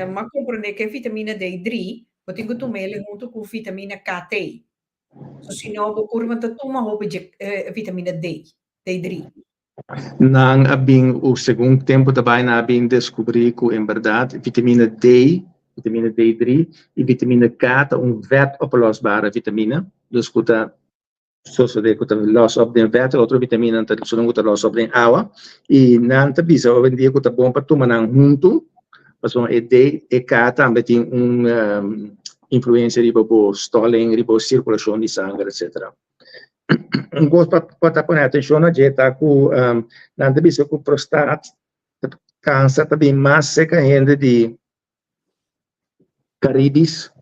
ma comprende que vitamina D3, wat ik tu mele junto com vitamina KT. So se não vou curva tá toma roupa de vitamina D3. Não abing o segundo tempo também na abing descobrir que em verdade vitamina D3 e vitamina K tá vet oplosbare vitamina, dus que tá zoals we denken, los op de water, outra vitamina, então isso não los op de água, e nanta bisa hoje em dia que tá bom para tomar junto, mas uma ideia é que também tem influência de stalling, de circulação de sangue, etc. Coisa para pôr atenção na dieta com nanta bisa com prostate, câncer também mais seca ainda de Caribis,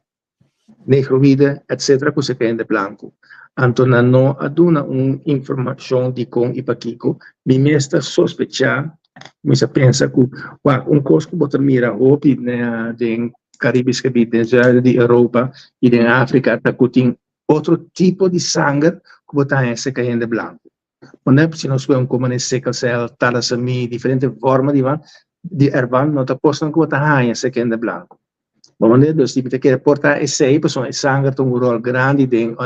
negroide, etc., que se ainda branco. Então, não aduna informação de com e paquico, me mesta sospechar, me se pensa que coisa que você mira hoje de Caribis que vive de Europa e de África, que tem outro tipo de sangue que você tem esse ainda branco. Quando se nós vemos como sickle cell, thalassemia, diferentes formas de ervan, não está postando que você tem esse ainda branco. Bom, então, se você quer portar esse sangue tem rol grande de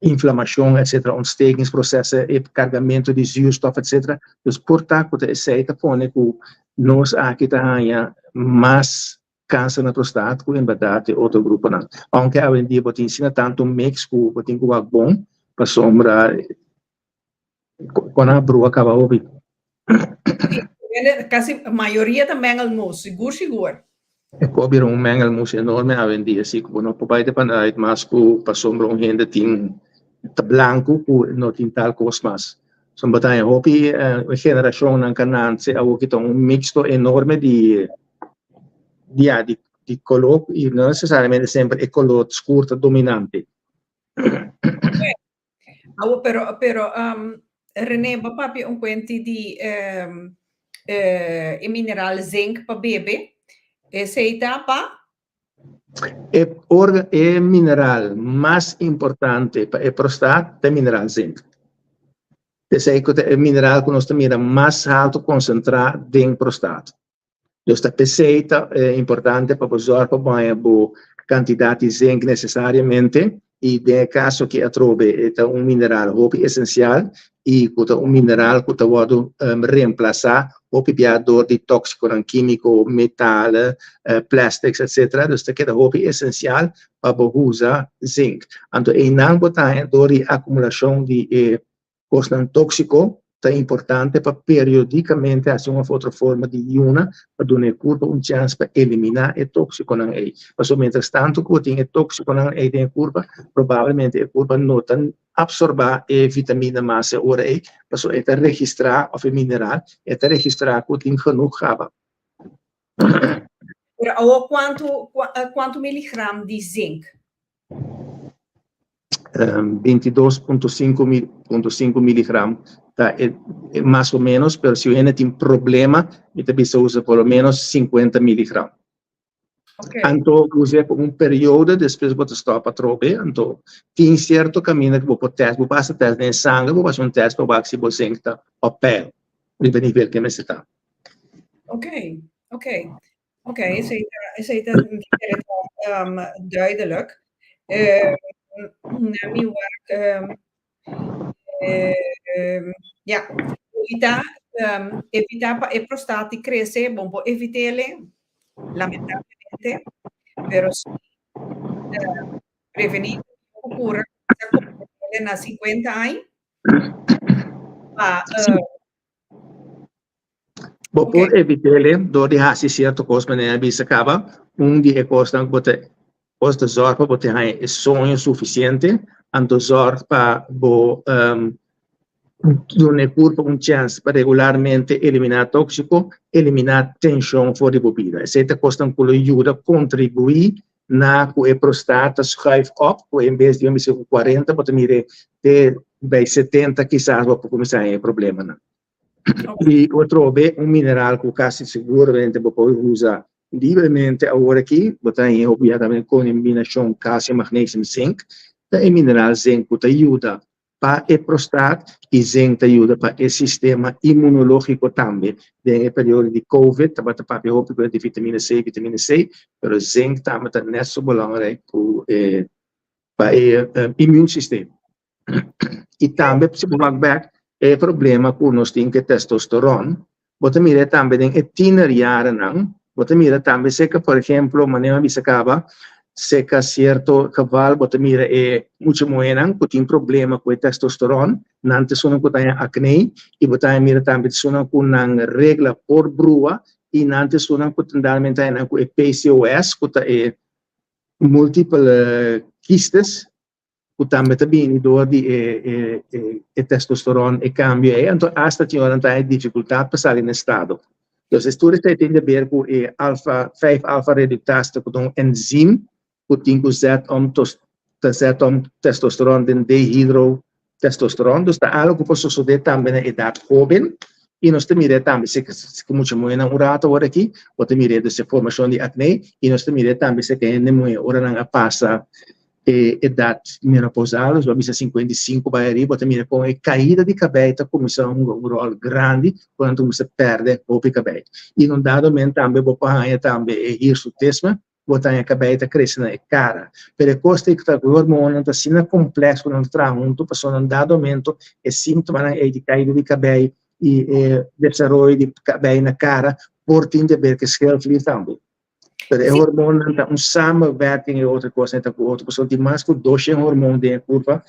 inflamação, etc., ontstekingsprocessen, carregamento de zuurstof, etc. Dus portar com esse telefone que nós aqui temos mais câncer na prostate, que em verdade outro grupo não. Aunque hoje em dia você ensina tanto mix que você tem que ser bom para sombra quando a brua acaba hoje. Quase a maioria também almoço, seguro. Cobre mengelmoes enorme hoje em dia, assim, como não pode depender, mas para sombra gente tem blanco, que não tem tal coisa mais. São batalhas, hopi geração na canante, há que tem mixto enorme de color e não necessariamente sempre é color escuro dominante. Pero René, papi quanti di mineral zinc para bebê? Essa etapa é mineral mais importante para a prostate é mineral zinc. Esse é o mineral que nós temos mais alto concentrado dentro da prostate. Então, a receita é importante para usar para a quantidade de zinc necessariamente e no caso que a trobe é mineral essencial e mineral que pode reemplaçar o piador de tóxico químico, metal, plastics, etc. Dus dat is essencial para usar zinc. Então, em não botar a acumulação de costo tóxico é importante para periodicamente fazer uma outra forma de iona para dar ao corpo chance para eliminar o tóxico na ele. Mas, mientras tanto, que tem tóxico na ele na corpo, provavelmente o corpo não está absorver a vitamina massa ora aí, para é registrar o mineral, é registrar que tem genoeg gaba. Quanto miligram de zinc? 22,5 miligram. Tá, mais ou menos, mas se você tem problema, você precisa usar pelo menos 50 miligram. Então, você por período, depois você stop a trobe, então, tem certo caminho que você testa, você passa teste em sangue, você faz teste para ver se você está a pele, no nível que você está. Ok, esse é duidelijk. Evitar para a prostate crescer, bom, evitar-lhe, lamentavelmente, pero prevenir que ocorra na 50 anos. Por evitar-lhe, dor de raça certo coisa, mas não bisa acaba, dia costa que você pode zorg para você ter sonho suficiente, então zorg para dar corpo chance para regularmente eliminar tóxico, eliminar tensão fora de bebida. Essa costa que ajuda a contribuir na que a prostate schuift op, em vez de 40, você mire bij 70, quizás vai começar a ter problema. Né? E outro é mineral que quase seguramente você pode usar livremente agora aqui, você tem obviamente combinação cálcio, magnésio, zinc, é mineral zinc que ajuda para a prostate e zinc ajuda para o sistema imunológico também. No período de COVID, você pode ter de vitamina C, mas zinc também é muito belangrijk para o immuunsystem. E também, se você back, é problema que nós temos que testosterona. Você mira também em 10 jaar lang, você mira também, se por exemplo, maneira que se acaba, seca cierto cabal, bota mira mucho moenan, que tem problema com testosterona, nante suna com tem acne, e bota mira também suna com nang regla por brua, e nante suna com tendalmente tem com PCOS, com múltiple quistes, que também também dor de testosterona e cambio, então hasta tinha uma dificuldade para sair no estado. Então, estudos têm a ver com 5-alpha redutase, com um enzima, que tem que zet om testosterona de dehidrotestosterona. Então, algo que pode suceder também na idade jovem. E nós temos também, se muito muito na urata agora aqui, pode mirar dessa formação de acne, e nós temos também se que ainda muito hora não passa idade menopausal, já bisa 55 vai arriba, pode mirar com a caída de cabelo, começa rol grande quando você perde o cabelo. E num dado momento também vou para também hirsutismo, botar a cabelo cresce na cara. Per costa que o hormônio está sendo complexo não traunto, passou num dado momento é síntoma de caída de cabelo e desenvolvimento de cabelo na cara, por ter ver que schelflier também. O hormônio está samenwerking e outra coisa, então com outra pessoa tem mais que 2 hormônios de curva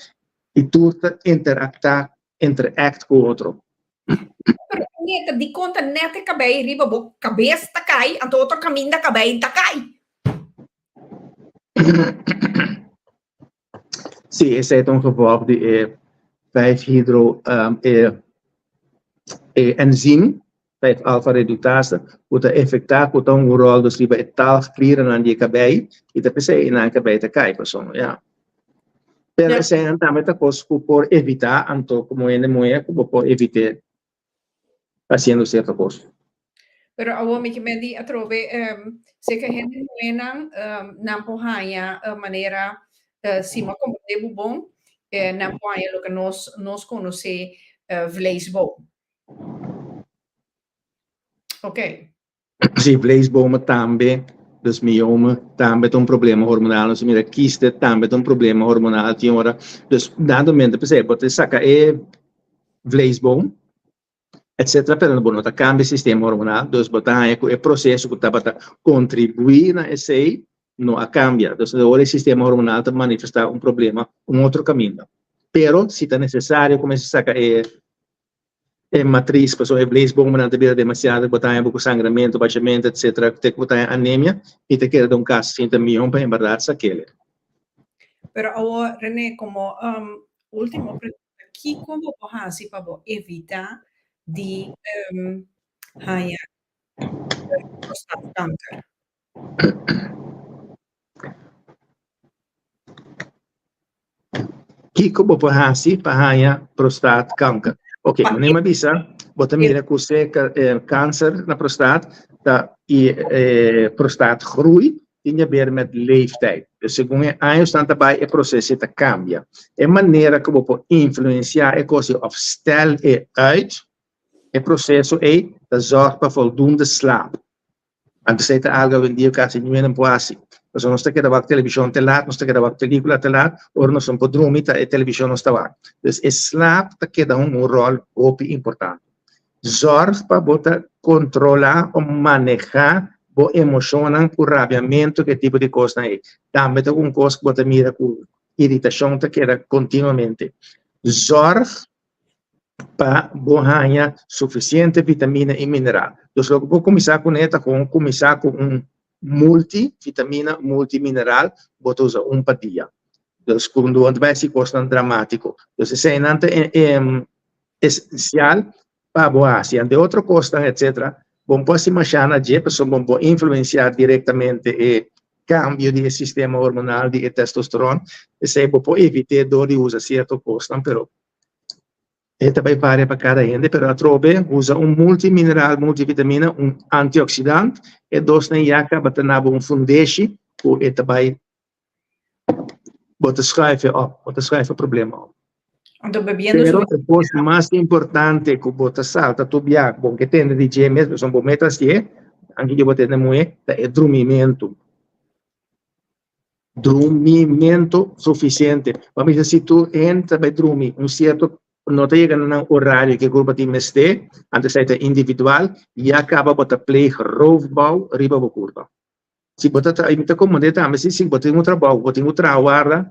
e tudo interact com o outro. Neta, di conta neta cabelo riba bo cabeça tá cai, anto outro caminho da cabelo tá cai. Sim, esse é um geval de 5-hydro enzima, 5-alpha redutase, que afeta que um rol dos riba tal clear na dia cabelo e depois é na cabelo tá cai, pessoal, já. Pero esse é também tá coisa por evitar, anto como é moeda, como por evitar fazendo certa coisa. Pero awo mi kemedi atrove se que gente buena nampo haya manera sima como de bom nampo haya lo que nos conoce vleesboom. Ok. Sim, vleesboom também, dus mioma também tem problema hormonal, dus mira quiste também tem problema hormonal, tinha hora, dus dado momento, por exemplo, você saca vleesboom, etc. Pero não está cambia o sistema hormonal, dos botar o processo que está para contribuir na esse não a cambia, então agora o sistema hormonal está manifestar problema, outro caminho. Pero se está necessário começar a sacar matriz, pessoa vleesboom, não te vira demasiado, botar um sangramento, baixamento, etc. Tem que botar anemia e te queda um caso 50 milhões para em verdade saquele. Pero agora René, como último pregunta, que como você para evitar de haya prostate cancer. Que como pode para haya prostate cancer? Ok, não é uma bisa, bota mira que você câncer na prostate e prostate groei tem a ver met leeftijd. Dus segundo anos tanto bij het proces te cambia. En maniera que pode influenciar a coisa of stel uit o processo é da zorg para voldoende slaap. Antes de algo em dia que assim não é possível. Nós não estamos a ver televisão te laat, nós estamos a ver película te laat, ou nós não podemos dormir e televisão não está lá. Então, o slaap queda rol muito importante. Zorg para botar controlar ou manejar bo emocionam com rabiamento, que tipo de coisa é. Também tem um coisa que bota mira com irritação que queda continuamente. Zorg para ganhar suficiente vitamina e mineral. Então, vou começar com esta, começar com multivitamina, multimineral, vou usar para dia. Então, quando vai se costa dramático. Então, isso é essencial para boa. Se ande outra coisa, etc., bom pode se machar na dia, pessoa bom pode influenciar diretamente o cambio do sistema hormonal de testosterona. Isso é bom evitar dor e usa certa coisa, pero também varia para cada gente, pero a trobe usa multimineral, multivitamina, antioxidante, e dos na iaca batanaba fundeshi, o também bota schrijven problema. Pero a coisa mais importante que bota salta, tu biac, bom que tem de dia mesmo, são bom metas que anche eu botei na moeda, é dormimento. Dormimento suficiente. Vamos dizer, se tu entra para dormir certo não te chega no horário que a grupo de mestre, antes é individual, e acaba botar pleeg roofbouw, riba curva. Se você imita como de também, se você tem um trabalho, você tem um trabalho,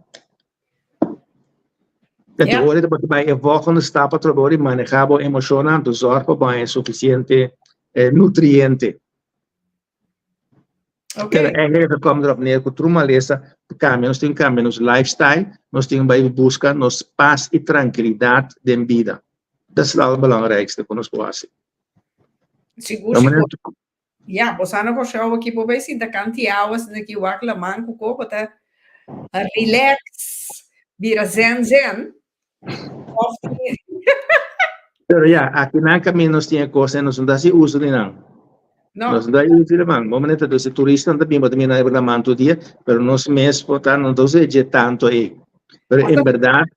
então hoje você vai evoluir está para trabalhar e manejar a emoção, do zorro para é suficiente nutriente. Okay. Eigenlijk komt erop neer dat normaleza cambia, nós temos cambia nos lifestyle, nós temos bij buscar nos paz e tranquilidade de vida. Dat is het belangrijkste van ons passie. Seguro. Ja, você não gostou aqui por ver se da cantiawas daqui o aquela manco coco tá relax, vira zen. Pero ja, aqui na caminho nós temos coisas, nós não dá se uso de não. Nós não dá uso de não. Momento dos turistas também, mas também não é verdade todo dia, pero nós mesmos botar não dá de tanto aí. Pero em verdade,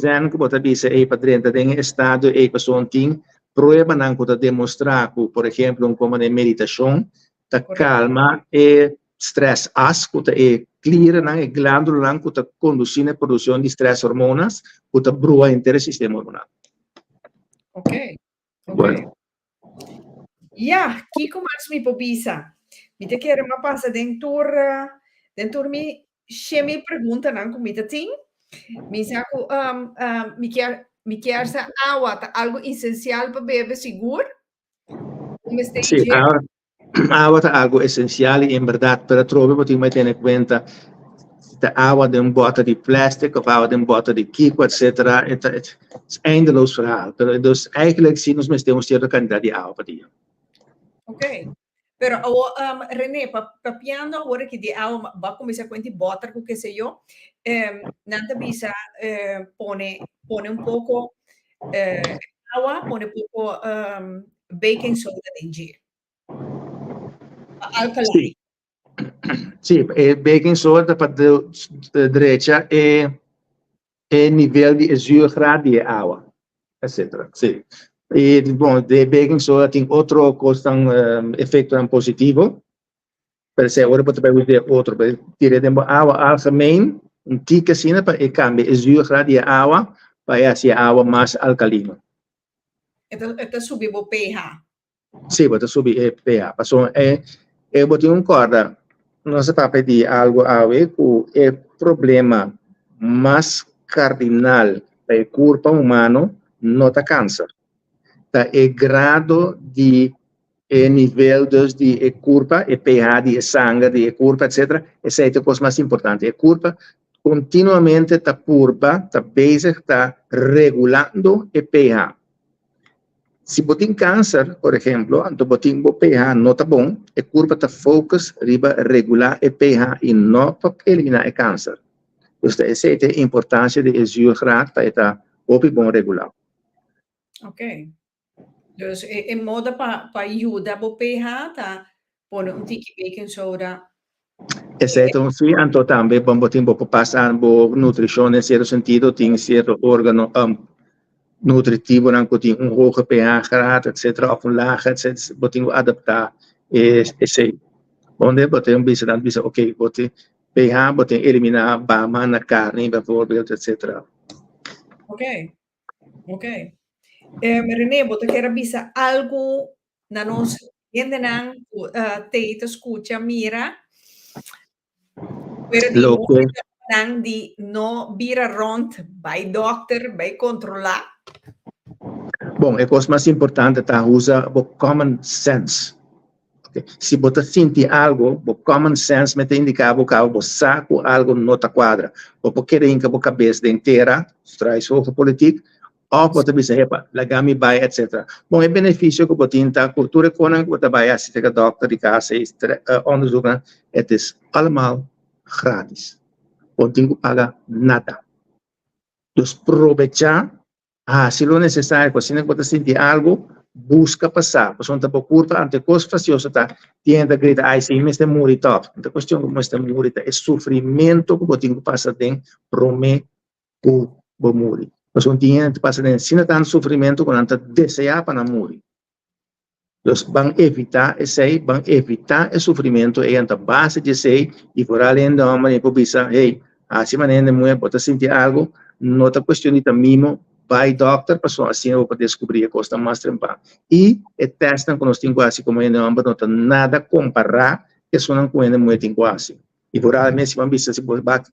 zen que botar bisa aí para dentro tem estado aí pessoa tem prueba não que demonstrar que, por exemplo, como na meditação, tá calma e stress que é clear não é glândula não que tá conduzindo a produção de stress hormonas que tá brua inteiro sistema hormonal. Ok. Bueno. Ja, Kiko mas mi pobisa. Mi te quero uma passa dentro mi chemi pergunta não como te tem. Mi saco mi quer sa água tá algo essencial para beber seguro? Sim, água tá algo essencial e em verdade para trobe você tem que ter em conta de água de bota de plástico of água de bota de Kiko, etc. Het is eindeloos verhaal. Dus eigenlijk zien we met een sterke quantiteit de água para dia. Ok. Pero René, papiando agora que de água vai começar com butter, com que sei eu, nanta bisa pone pouco água, pone pouco baking soda dentro. Alcalino. Sim, baking soda para a direita é nível de zuurgraad de água, etc. Sim. E, bom, de baking soda tem outro coisa efeito positivo. Para ser agora pode fazer outro, para tirar de água algemeen, tica assim para cambiar o zuurgraad de água para ser água mais alcalina. Então subir o pH. Sim, pode subir o pH. Passou eu botei corda. Nós para pedir algo a ver com o problema mais cardinal para o corpo humano não é câncer. É grado de nível de curva, pH de sangue, de curva, etc. Essa é a coisa mais importante. A curva continuamente está curva, está basic, está regulando o pH. Se você tem câncer, por exemplo, então você tem o pH não está bom, a curva está focus riba regular o pH e não para eliminar o câncer. Então, essa é a importância de zuurgraad para estar bom regular. Ok. Dus in modo para ajudar o pH, tá? Põe tique baking soda. Exato, sim, então também vamos ter que passar por nutrição em certo sentido, tem certo órgão nutritivo, não tem hoge pH graad, etc., of laag, etc., vamos ter que adaptar esse. Onde vamos ter que ok, vamos pH, vamos eliminar bama na carne, bijvoorbeeld, etc. Ok. René, você quer saber algo na nossa gente não te escuta, mira, pero de não vira rond, vai doctor, vai controlar. Bom, a coisa mais importante é usar o common sense. Okay. Se você sentir algo, o common sense me indica que o saco algo não está quadra, ou porque quer a cabeça inteira, traz over política, ou você dizer, lagami vai, etc. Bom, o benefício que você tem da cultura quando você vai assistir a doctor de casa e onderzoeken, het is allemaal gratis. Não tem que pagar nada. Dus aproveitar, se não necessário, se você sentir algo, busca passar. Porque não curva, ante coisa faciosa, tem que gritar, ai, sim, mas tem morrer top. A questão que mas tem morrer é sofrimento que você tem que passar dentro, promete que você morrer. Mas um dia que passa dentro, se não tem sofrimento, quando você deseja para morrer. Então, vão evitar o sofrimento, e a base de sei, e por além da homem, e pensar, hey, assim maneira, mulher, pode sentir algo, não está questionando mimo, vai doctor, passou assim, eu vou descobrir a coisa mais trampa. E testam, quando nós temos quase como ainda não tem nada a comparar que sono quando muito em quase. E por aí mesmo, se você se bate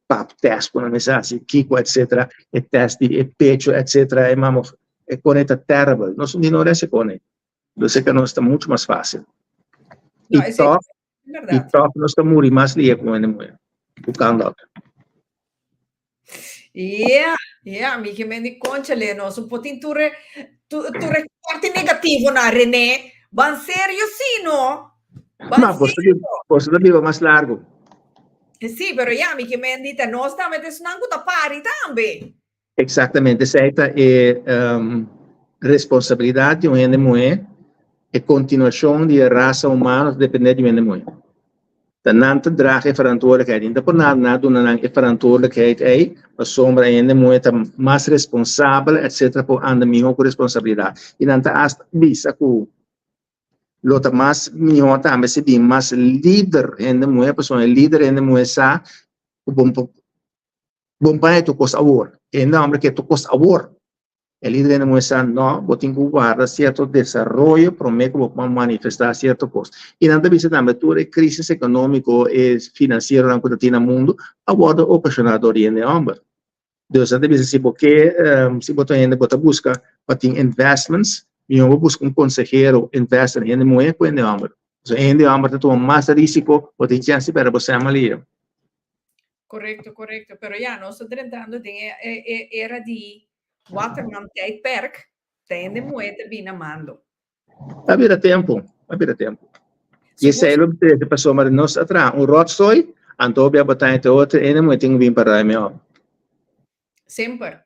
pap test, quando você assim, kiko, etc., e test de pecho, etc., e mamo, e conecta terrible. Nós não rece conecta. Eu sei que não está muito mais fácil. No, E top, verdade. não está muito mais lieve quando muito. O canal. Mica me di concele, no, su potin tu reporti negativo na René, ban serio sì, no? Ma posso dire mais largo. Sì, però mica me dite, no, sta mettendo anche da pari tambe. Exatamente, essa é responsabilidade de uma mulher e continuação de raça humana depende de uma mulher. Dan te dragen verantwoordelijkheid in. Por nada doen dan verantwoordelijkheid ei, a sombra ainda muito mais responsável, etc. por anda melhor com responsabilidade. E dan te hasta bisa ku lota mais melhor também se bem mais líder ainda muito pessoa líder ainda muito sa bom pai tu costa award. Ainda homem que tu costa award. El líder no está, no, vos tengo que guardar cierto desarrollo, prometo que vos manifestar cierto cosa. Y nada más también, tú eres crisis económico y financiero en el mundo, aborda ocasionado oriente hombre. Entonces, nada más si vos busca para investments, y vos busca consejero, investor en el mundo, pues en el hombre. Entonces, en el hombre, tú más riesgo, o te chance para vos ser malío. Correcto. Pero no estoy tratando de era di Waterman tijdperk, tiende moeite binamando. Havia tempo. E se ele de pessoa mas nós atrás rotzooi, então obia botar entre outro e não tem vir para meu. Sempre.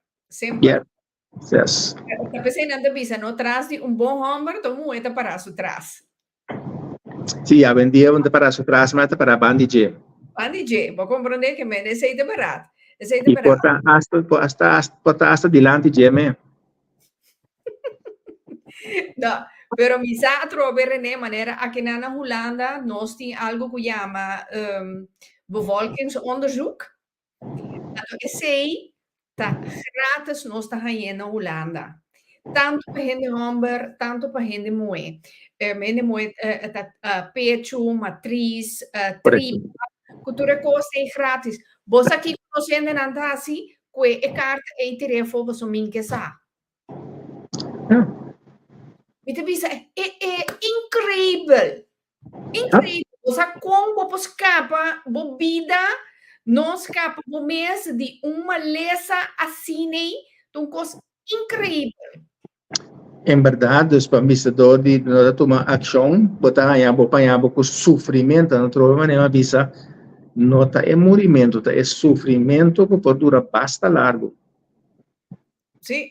Yes. A pessoa não bisa no traz de bom homem, então moeite para su trás. Sim, a vendia onde para su trás, mas para bandije. Bandije, vou compreender que me necessita barato. E hasta dilante geme. No, pero mi sa trove René manera aqui na Holanda nós tem algo que chama bevolkingsonderzoek. Nou, ik sei tá gratis nós tá aí na Holanda. Tanto para gente homem, tanto para gente mulher. Gente mulher pecho, matriz, tripa, cultura costa é grátis. Você aqui conhecendo nada assim, que é carta e telefone você me que sabe. Então, isso é incrível. Você como você escapa, bebida, não escapa, o mês de uma lesa assim, então, coisa incrível. Em verdade, os pamissadores de tomar ação, botar aí com sofrimento, não trova maneira visa. Nota é movimento, é sofrimento que pode durar bastante largo. Sim,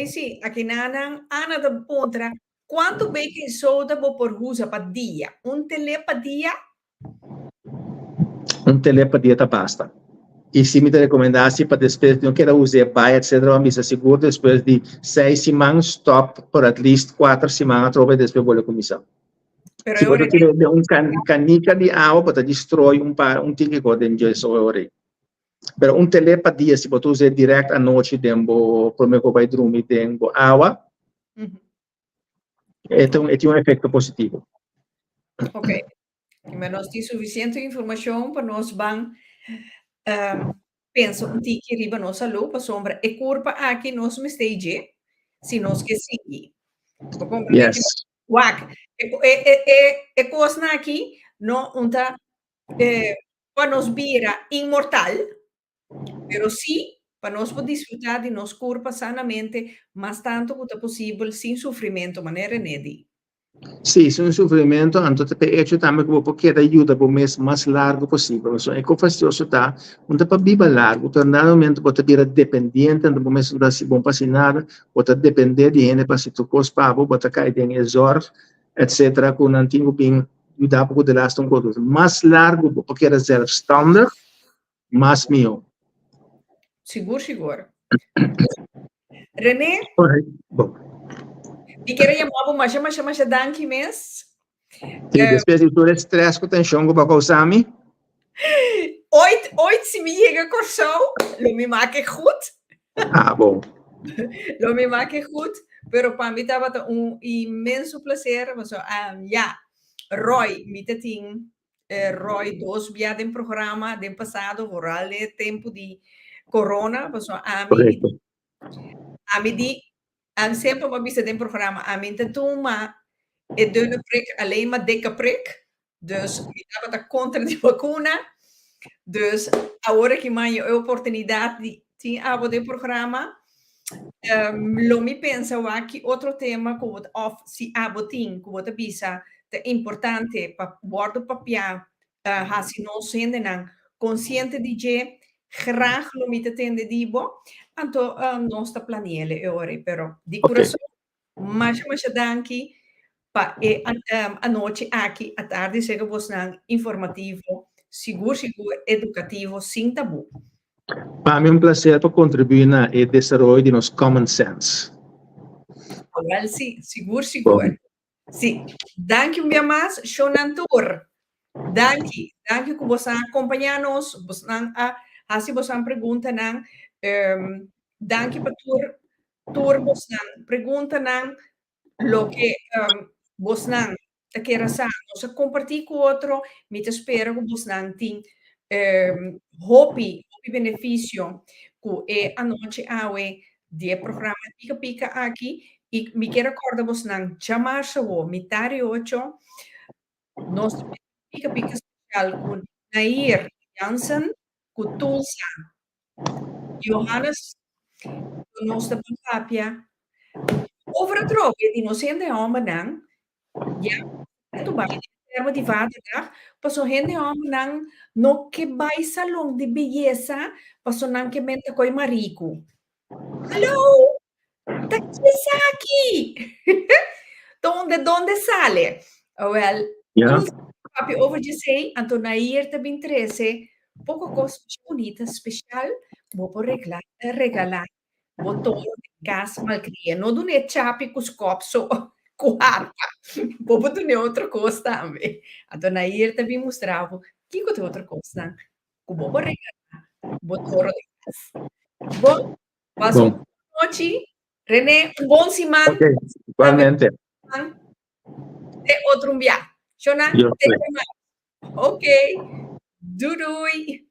sim. Aqui na Ana da Pontra, quanto baking soda por usa para dia? Telepatia? Telepatia tá basta. E se me recomendasse para depois não quero usar pai, etc., mas seguro depois de 6 semanas, stop por at least 4 semanas, trova depois vou começar. Se você tiver canica de água para destruir ticket dentro de essa hora. Mas telepatia, se você usar direto à noite dentro, como eu vai dormir dentro água, é um efeito positivo. Ok. Mas nós temos suficiente informação para nós penso que riba nossa lupa sombra e curva aqui nós me stage se nós que seguir. Yes. Wak, coisa aqui não unta para nos vira imortal, pero sim para nós poder desfrutar de nos curva sanamente, mas tanto quanto possível sem sofrimento, maneira nedi. Sim, sem sofrimento, então é hecho também que vou querer ajuda para o mês mais largo possível. Então, é que fastidioso tá, unta para viver largo, tornadamente você vira dependente, então o mês não se bom para nada, você depender de gente para se tu cospa, você cai em exor, etc. Com antigo bem ajudar para poder lastar coisa. Mais largo, porque era zelfstandig, mais meu. Seguro. René? Bom. E quero chamar mas danke mes. Depois de todo estresse que tem chongo para causar-me. Ooit se me chega com show, lo me maak goed. Bom. Lo me maak goed, pero para mim estava imenso prazer, mas Roy, miteting, Roy, dos via del programa del pasado, vooral het tempo di corona, so Correcto. ami di, ang sempre mabisa din programa, amin tatuma, e dune prik, alleen maar dikke prik, dus ik heb het contra di vacuna, dus agora que manho a oportunidade de abo do programa, lo mi pensa aqui outro tema que se abo tem, que vou bisa, é importante para bordo papia, se não sendo não consciente de que graag lo mi te tende dibo, anto non sta planiele ore, però di coração, mas danki pa a noite aqui, a tarde chega você informativo, seguro, educativo, sem tabu. Para mim é um prazer para contribuir no desenvolvimento de nosso common sense. Well, sì, sicuro. Sì, danke un mais, Shonantur. Danke que você acompanha-nos, você assim você pergunta não, danke para tur você pergunta não, lo que você não quer saber, você compartilha com outro, me te espero que você não tem hopi benefício que a noite de programa pica aqui e me quero acordar você não chamar o mitari 8 nós pica especial com Nair Jansen, com Tulsa Johannes, com nossa papia over a troca de nós ainda homem não já tu vai ter motivado tá passou gente homem não no que vai salão de beleza passou não que mente coi marico hello tá aqui donde sale well papi over de sei Antonair também 13 pouco coisa bonita especial vou por regalar botão de gás malcria não do ne chapi com os copos com harpa vou botar ne outra coisa também Antonair também mostrava que tem outra coisa que vou por regalar botão de gás bom passou noite René bom semana Igualmente. Te outro dia. Shona, te mais. Ok. Dudui.